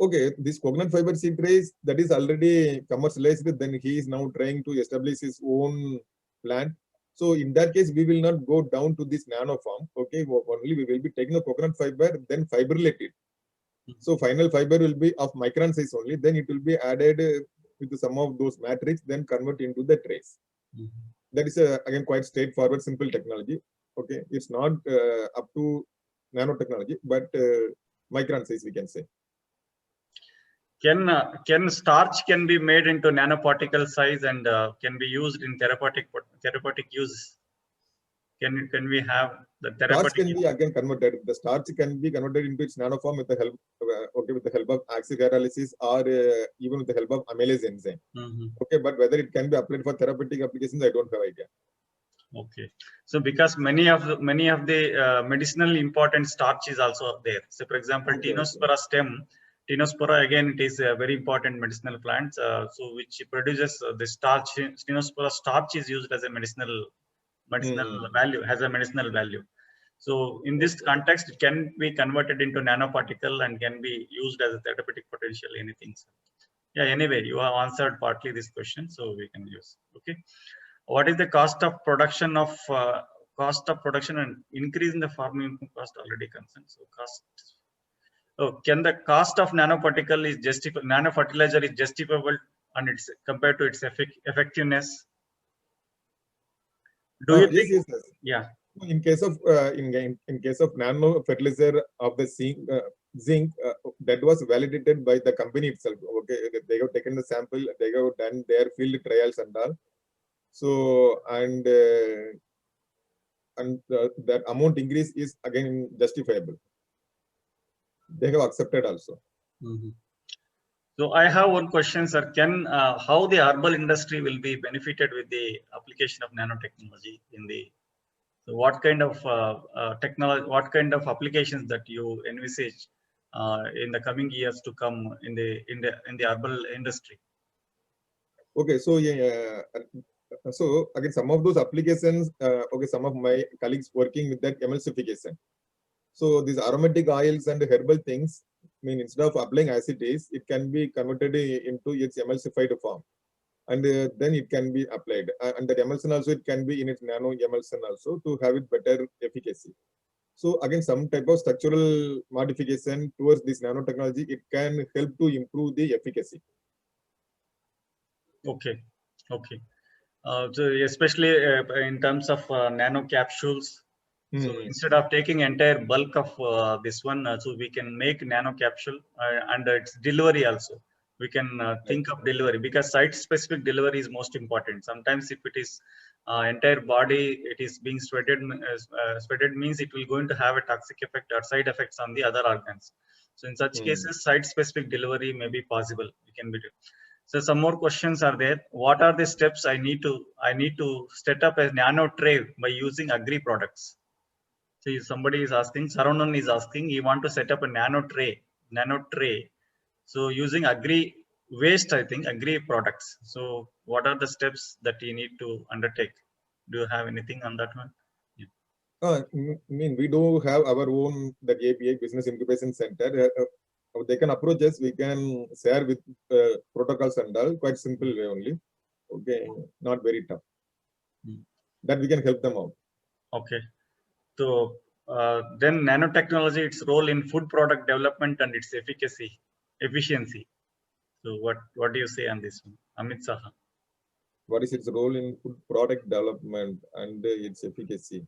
Okay, this coconut fiber seed trays that is already commercialized, then he is now trying to establish his own plant. So in that case, we will not go down to this nano form. Okay, only we will be taking the coconut fiber, then fibrillate it. So final fiber will be of micron size only. Then it will be added with some of those matrix, then convert into the trays. That is again quite straightforward, simple technology. Okay, it's not up to nanotechnology, but micron size we can say. Can starch can be made into nanoparticle size and can be used in therapeutic use? Can we have the therapeutic? Starch can be again converted. The starch can be converted into its nanoform with the help, with the help of oxyhydrolysis or even with the help of amylase enzyme. Okay, but whether it can be applied for therapeutic applications, I don't have idea. Okay, so because many of the medicinal important starch is also there. So, for example, Tinospora stem. Tinospora again, it is a very important medicinal plant. So which produces the starch. Tinospora starch is used as a medicinal value, has a medicinal value. So in this context, it can be converted into nanoparticle and can be used as a therapeutic potential. Anything. Yeah. Anyway, you have answered partly this question, so we can use. Okay. What is the cost of production and increase in the farming cost already concerned? So cost. Oh, can the cost of nanoparticle is justifiable? Nanofertilizer is justifiable and it's compared to its effectiveness. Do you think? Yes. Yeah. In case of in case of nano fertilizer of the zinc, that was validated by the company itself. Okay, they have taken the sample, they have done their field trials and all. So that amount increase is again justifiable. They have accepted also. So I have one question, sir. Can how the herbal industry will be benefited with the application of nanotechnology in the? So what kind of technology, what kind of applications that you envisage in the coming years to come in the herbal industry? Okay, so so again, some of those applications, okay, some of my colleagues working with that emulsification. So these aromatic oils and herbal things, instead of applying acetate, it can be converted into its emulsified form, and then it can be applied. And the emulsion also, it can be in its nano emulsion also to have it better efficacy. So again, some type of structural modification towards this nanotechnology, it can help to improve the efficacy. Okay. So especially in terms of nano capsules. So instead of taking entire bulk of this one, so we can make nano capsule and its delivery also. We can think of delivery because site-specific delivery is most important. Sometimes if it is entire body, it is being sweated. Sweated means it will going to have a toxic effect or side effects on the other organs. So in such cases, site-specific delivery may be possible. We can be. So some more questions are there. What are the steps I need to set up a nano tray by using agri products? So somebody is asking, Saranan is asking, he want to set up a nano tray. So using agri waste, I think agri products. So what are the steps that you need to undertake? Do you have anything on that one? We do have our own API Business Incubation Center. They can approach us. We can share with protocols and all. Quite simple way only. Okay, not very tough. that we can help them out. Okay. So then nanotechnology, its role in food product development and its efficiency. So what do you say on this one, Amit Saha? What is its role in food product development and its efficacy?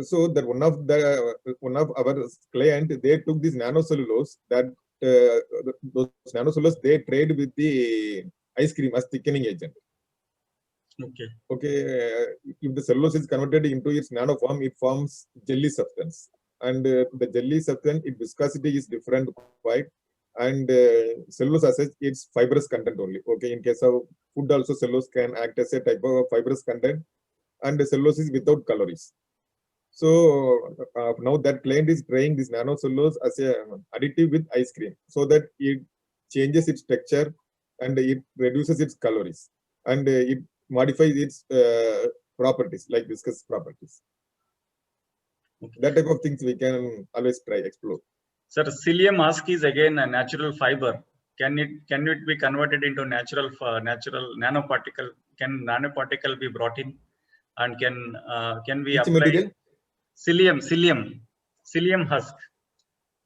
So that one of our client, they took this nanocellulose, that those nanocellulose they trade with the ice cream as thickening agent. Okay. Okay, if the cellulose is converted into its nano form, it forms jelly substance, and the jelly substance, its viscosity is different quite, and cellulose as such, its fibrous content only. Okay, in case of food also, cellulose can act as a type of fibrous content, and the cellulose is without calories. So now that client is trying this nanocellulose as a additive with ice cream, so that it changes its texture and it reduces its calories, and it modifies its properties like viscous properties. Okay. That type of things we can always try explore. Sir, psyllium husk is again a natural fiber. Can it be converted into natural nanoparticle? Can nanoparticle be brought in, and can we Which apply material? psyllium husk?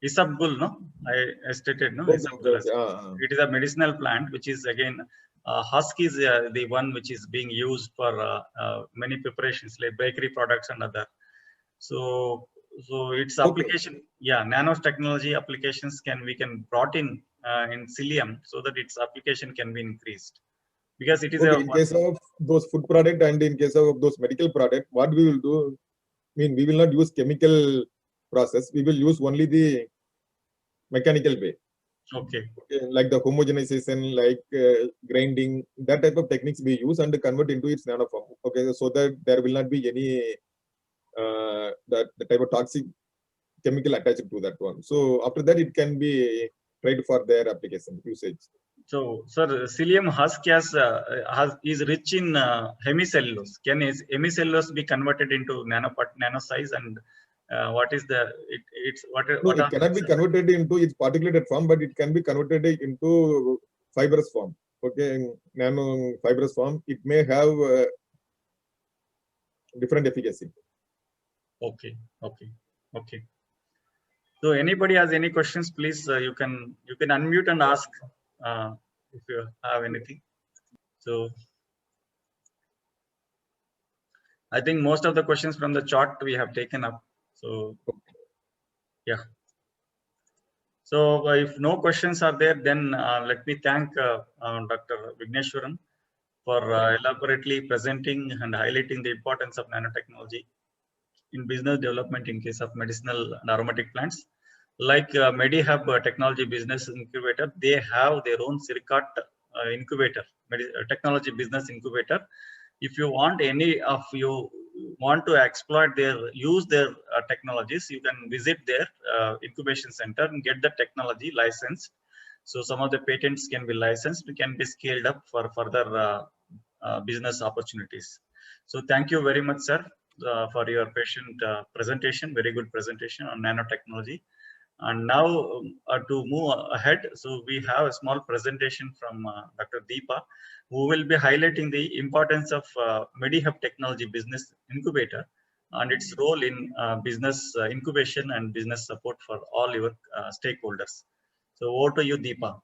Isabgol, no? I stated, no? Okay, Isabgol husk. okay. It is a medicinal plant, which is again husk is the one which is being used for many preparations like bakery products and other. So its application, yeah, nanotechnology applications we can brought in psyllium, so that its application can be increased, because it is Okay, in case of those food product and in case of those medical product, what we will do, I mean, we will not use chemical process. We will use only the mechanical way. Okay. Like the homogenization, like grinding, that type of techniques we use and convert into its nanoform. Okay, so that there will not be any the type of toxic chemical attached to that one. So after that, it can be tried for their application usage. So, sir, psyllium husk is rich in hemicellulose. Can hemicellulose be converted into nano size, and what is the No, it cannot be converted into its particulated form, but it can be converted into fibrous form. Okay, nano fibrous form. It may have different efficacy. Okay. So anybody has any questions, please you can unmute and ask if you have anything. So I think most of the questions from the chart we have taken up. So yeah. So if no questions are there, then let me thank Dr. Vigneshwaran for elaborately presenting and highlighting the importance of nanotechnology in business development in case of medicinal and aromatic plants. Like MediHub Technology Business Incubator, they have their own CIRCAT incubator, technology business incubator. If you want to exploit use their technologies, you can visit their incubation center and get the technology licensed. So some of the patents can be licensed, can be scaled up for further business opportunities. So thank you very much, sir, for your patient presentation, very good presentation on nanotechnology. And now to move ahead, so we have a small presentation from Dr. Deepa, who will be highlighting the importance of MediHub Technology Business Incubator and its role in business incubation and business support for all your stakeholders. So over to you, Deepa.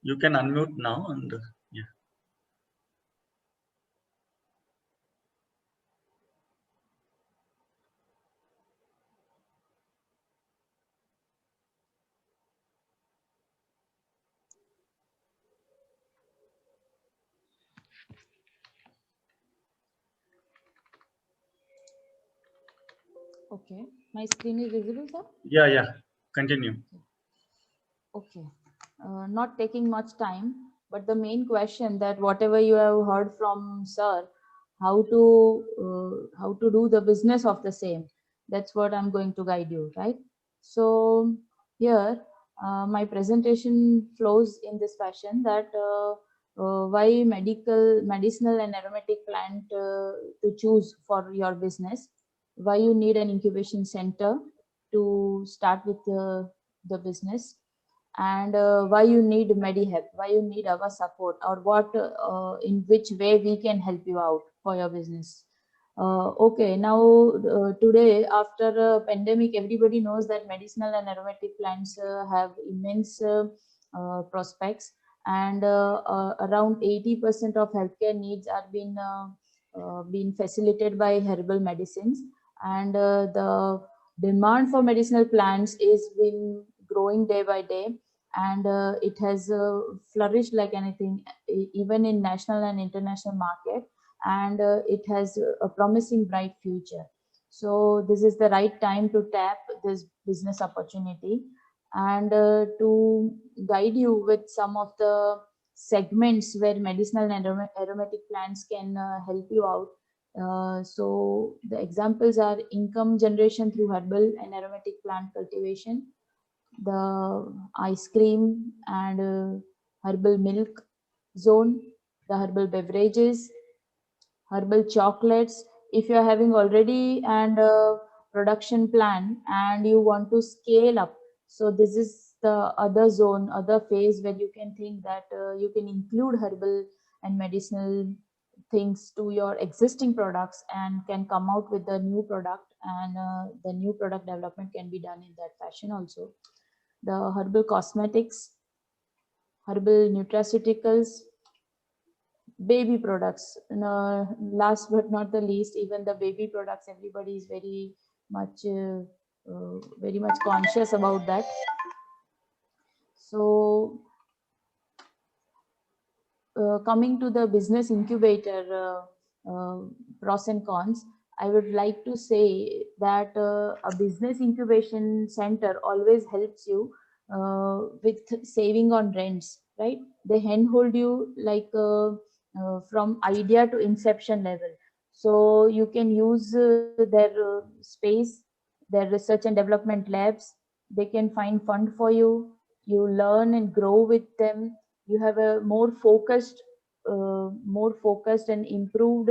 You can unmute now and yeah. Okay, my screen is visible, sir? Yeah, continue. Okay, not taking much time, but the main question that whatever you have heard from sir, how to do the business of the same, that's what I'm going to guide you, right? So here my presentation flows in this fashion, that why medicinal and aromatic plant to choose for your business, why you need an incubation center to start with the business, and why you need MediHelp, why you need our support, or what in which way we can help you out for your business. Okay, now today after a pandemic, everybody knows that medicinal and aromatic plants have immense prospects, and around 80% of healthcare needs are being facilitated by herbal medicines, and the demand for medicinal plants is been growing day by day, and it has flourished like anything, even in national and international market, and it has a promising bright future. So this is the right time to tap this business opportunity, and to guide you with some of the segments where medicinal and aromatic plants can help you out. So the examples are income generation through herbal and aromatic plant cultivation, the ice cream and herbal milk zone, the herbal beverages, herbal chocolates. If you're having already and production plan and you want to scale up, so this is the other zone, other phase where you can think that you can include herbal and medicinal things to your existing products and can come out with the new product, and the new product development can be done in that fashion also. The herbal cosmetics, herbal nutraceuticals, baby products. Last but not the least, even the baby products, everybody is very much conscious about that. So coming to the business incubator pros and cons, I would like to say that a business incubation center always helps you with saving on rents, right? They handhold you like from idea to inception level. So you can use their space, their research and development labs. They can find fund for you. You learn and grow with them. You have a more focused and improved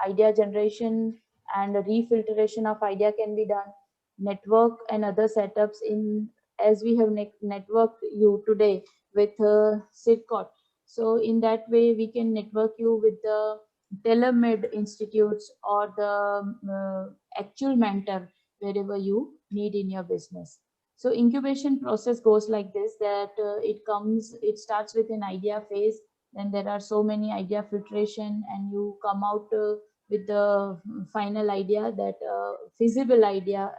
idea generation, and refiltration of idea can be done. Network and other setups in, as we have networked you today with Sidcot. So in that way, we can network you with the tailor-made institutes or the actual mentor wherever you need in your business. So incubation process goes like this, that it starts with an idea phase, then there are so many idea filtration, and you come out with the final idea, that feasible idea,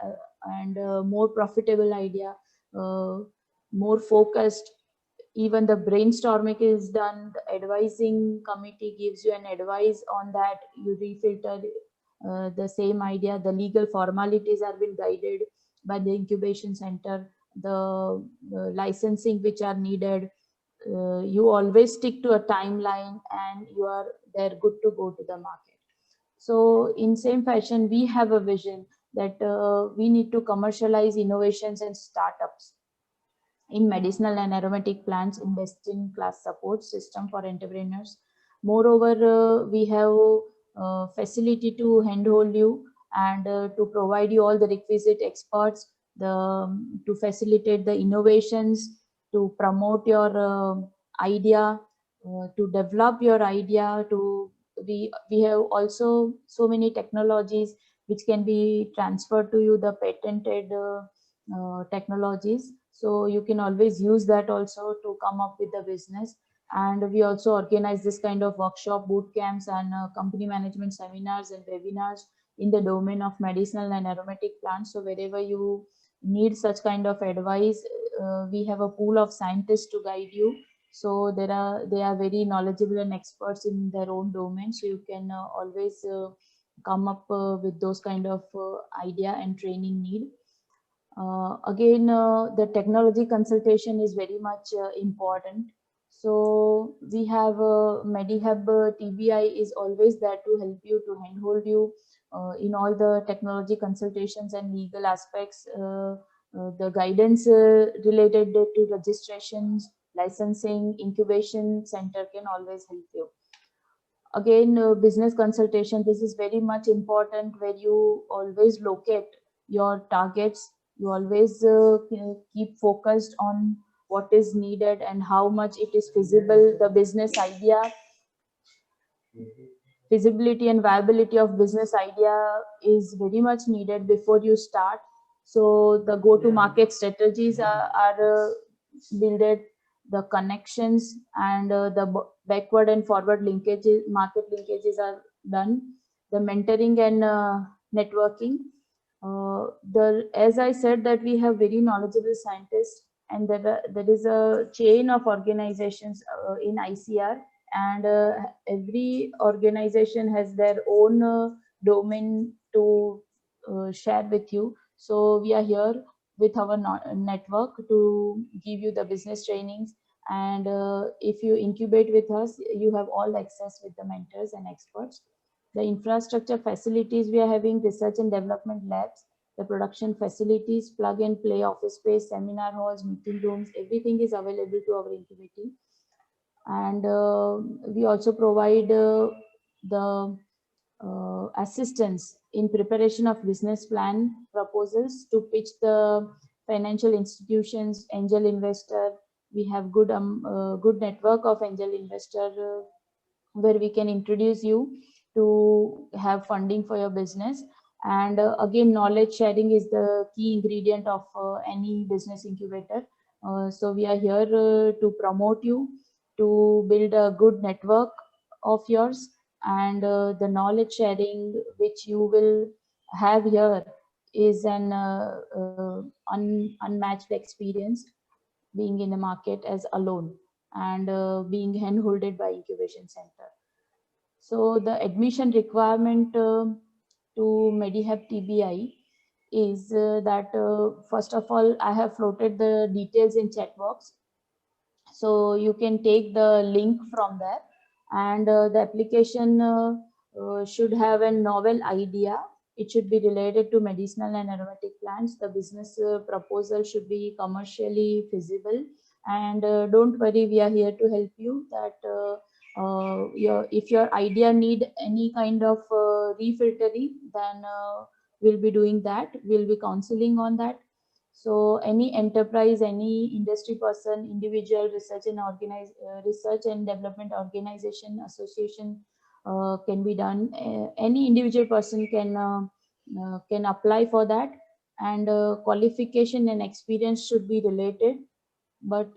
and more profitable idea, more focused. Even the brainstorming is done, the advising committee gives you an advice on that, you refilter the same idea, the legal formalities are being guided by the incubation center, the licensing which are needed. You always stick to a timeline, and you are there good to go to the market. So in same fashion, we have a vision that we need to commercialize innovations and startups in medicinal and aromatic plants in best-in-class support system for entrepreneurs. Moreover, we have facility to handhold you, and to provide you all the requisite experts, to facilitate the innovations, to promote your idea, to develop your idea. We have also so many technologies which can be transferred to you, the patented technologies. So you can always use that also to come up with the business. And we also organize this kind of workshop, boot camps, and company management seminars and webinars in the domain of medicinal and aromatic plants. So wherever you need such kind of advice, we have a pool of scientists to guide you. So they are very knowledgeable and experts in their own domain. So you can always come up with those kind of idea and training need. Again, the technology consultation is very much important. So we have MediHub TBI is always there to help you, to handhold you in all the technology consultations and legal aspects. The guidance related to registrations, licensing, incubation center can always help you. Again, business consultation, this is very much important, where you always locate your targets. You always keep focused on what is needed and how much it is feasible, the business idea, feasibility and viability of business idea is very much needed before you start. So the go-to-market strategies are built, the connections and the backward and forward linkages, market linkages are done, the mentoring and networking. As I said, that we have very knowledgeable scientists, and there is a chain of organizations in ICR, and every organization has their own domain to share with you. So we are here with our network to give you the business trainings, and if you incubate with us, you have all access with the mentors and experts. The infrastructure facilities, we are having research and development labs, the production facilities, plug and play office space, seminar halls, meeting rooms, everything is available to our incubating. And we also provide the assistance in preparation of business plan proposals to pitch the financial institutions, angel investor. We have good network of angel investor where we can introduce you to have funding for your business. And again, knowledge sharing is the key ingredient of any business incubator. So we are here to promote you, to build a good network of yours, and the knowledge sharing which you will have here is an unmatched experience, being in the market as alone and being handholded by incubation center. So the admission requirement to MediHub TBI is that first of all, I have floated the details in chat box. So you can take the link from there, and the application should have a novel idea. It should be related to medicinal and aromatic plants. The business proposal should be commercially feasible, and don't worry, we are here to help you. That if your idea need any kind of refiltering, then we'll be doing that. We'll be counseling on that. So any enterprise, any industry person, individual, research and development organization, association can be done. Any individual person can apply for that, and qualification and experience should be related. But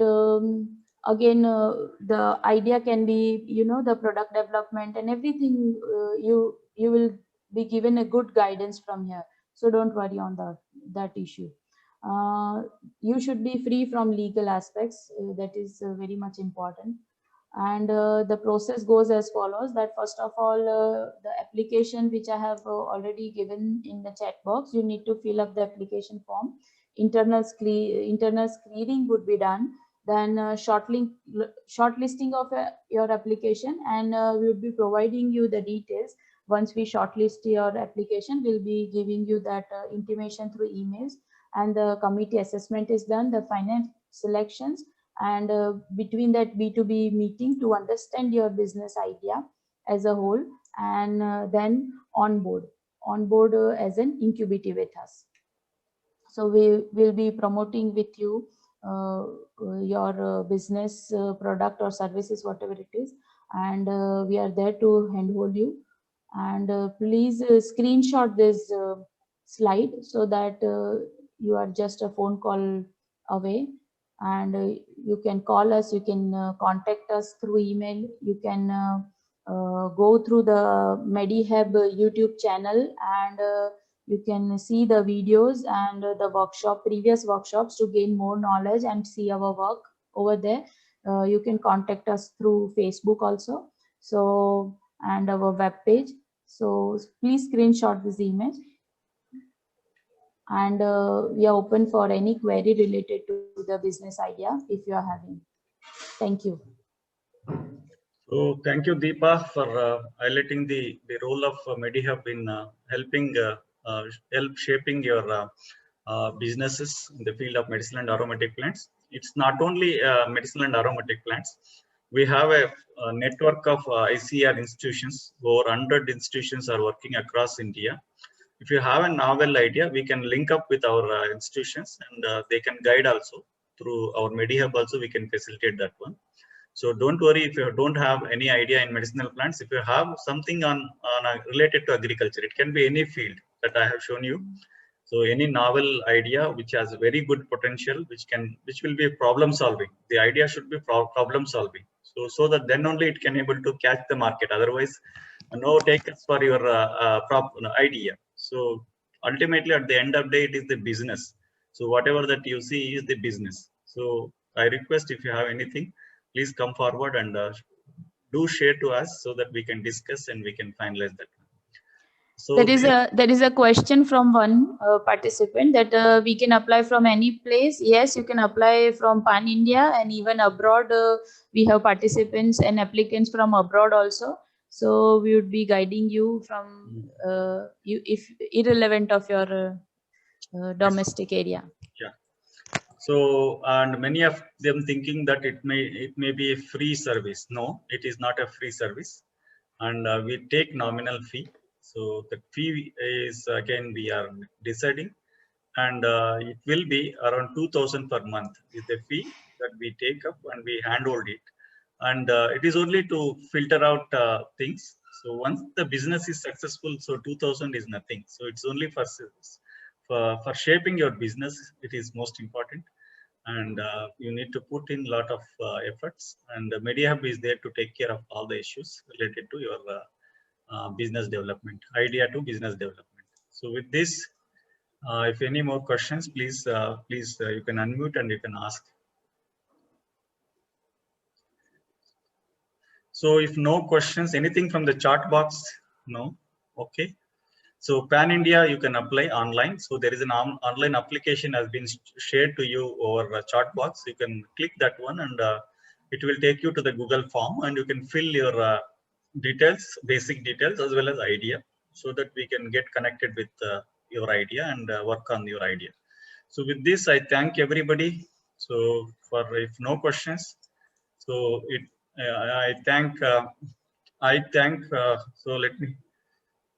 again, the idea can be, the product development and everything. You will be given a good guidance from here. So don't worry on that issue. You should be free from legal aspects. That is very much important. And the process goes as follows: that first of all, the application which I have already given in the chat box, you need to fill up the application form. Internal screening would be done. Then shortlisting of your application, and we will be providing you the details. Once we shortlist your application, we'll be giving you that intimation through emails, and the committee assessment is done, the finance selections, and between that B2B meeting to understand your business idea as a whole, and then onboard as an incubator with us. So we will be promoting with you your business product or services, whatever it is, and we are there to handhold you. And please screenshot this slide so that you are just a phone call away, and you can call us, you can contact us through email, you can go through the MediHub YouTube channel, and you can see the videos and the previous workshops to gain more knowledge and see our work over there. You can contact us through Facebook also, so, and our web page. So please screenshot this image, and we are open for any query related to the business idea if you are having. Thank you. So thank you, Deepa, for highlighting the role of MediHub in helping help shaping your businesses in the field of medicinal and aromatic plants. It's not only medicinal and aromatic plants. We have a network of ICR institutions. Over 100 institutions are working across India. If you have a novel idea, we can link up with our institutions, and they can guide also through our MediHub also we can facilitate that one. So don't worry if you don't have any idea in medicinal plants. If you have something related to agriculture, it can be any field that I have shown you. So any novel idea which has very good potential, which will be problem solving. The idea should be problem solving. So that then only it can able to catch the market. Otherwise, no takers for your idea. So ultimately, at the end of the day, it is the business. So whatever that you see is the business. So I request if you have anything, please come forward and do share to us so that we can discuss and we can finalize that. So there is a question from one participant that we can apply from any place. Yes, you can apply from Pan India, and even abroad we have participants and applicants from abroad also. So we would be guiding you from you if irrelevant of your domestic area. Yeah. So, and many of them thinking that it may be a free service. No, it is not a free service, and we take nominal fee. So the fee is again we are deciding, and it will be around 2,000 per month is the fee that we take up and we handhold it, and it is only to filter out things. So once the business is successful, so 2,000 is nothing. So it's only for service. For shaping your business, it is most important, and you need to put in a lot of efforts, and MediHub is there to take care of all the issues related to your business development, idea to business development. So with this, if any more questions, please you can unmute and you can ask. So if no questions, anything from the chat box? No. Okay. So Pan India, you can apply online. So there is an online application has been shared to you over a chat box. You can click that one, and it will take you to the Google form, and you can fill your details, basic details, as well as idea, so that we can get connected with your idea and work on your idea. So with this, I thank everybody. So for if no questions, so I thank. So let me.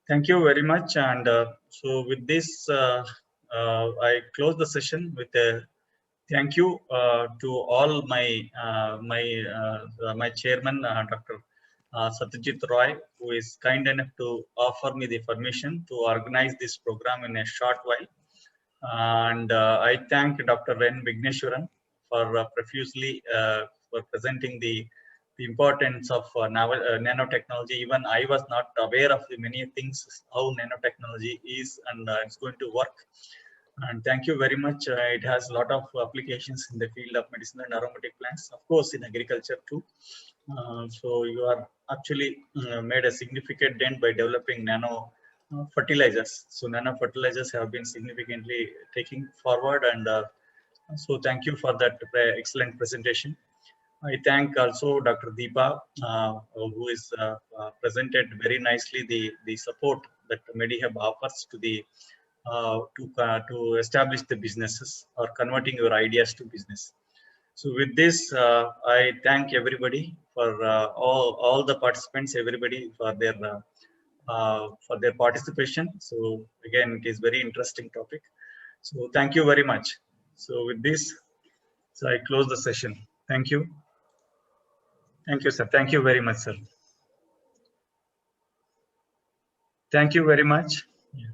Thank you very much. And so with this, I close the session with a thank you to all my chairman, Dr. Satyajit Roy, who is kind enough to offer me the permission to organize this program in a short while. And I thank Dr. N. Vigneswaran for profusely for presenting the importance of nanotechnology. Even I was not aware of the many things, how nanotechnology is and it's going to work. And thank you very much. It has a lot of applications in the field of medicinal and aromatic plants, of course, in agriculture too. So you are actually made a significant dent by developing nano fertilizers. So nano fertilizers have been significantly taken forward, and so thank you for that excellent presentation. I thank also Dr. Deepa, who is presented very nicely the support that MediHub offers to the to establish the businesses or converting your ideas to business. So with this, I thank everybody for all the participants, everybody for their participation. So again, it is very interesting topic. So thank you very much. So with this, so I close the session. Thank you. Thank you, sir. Thank you very much, sir. Thank you very much. Yeah.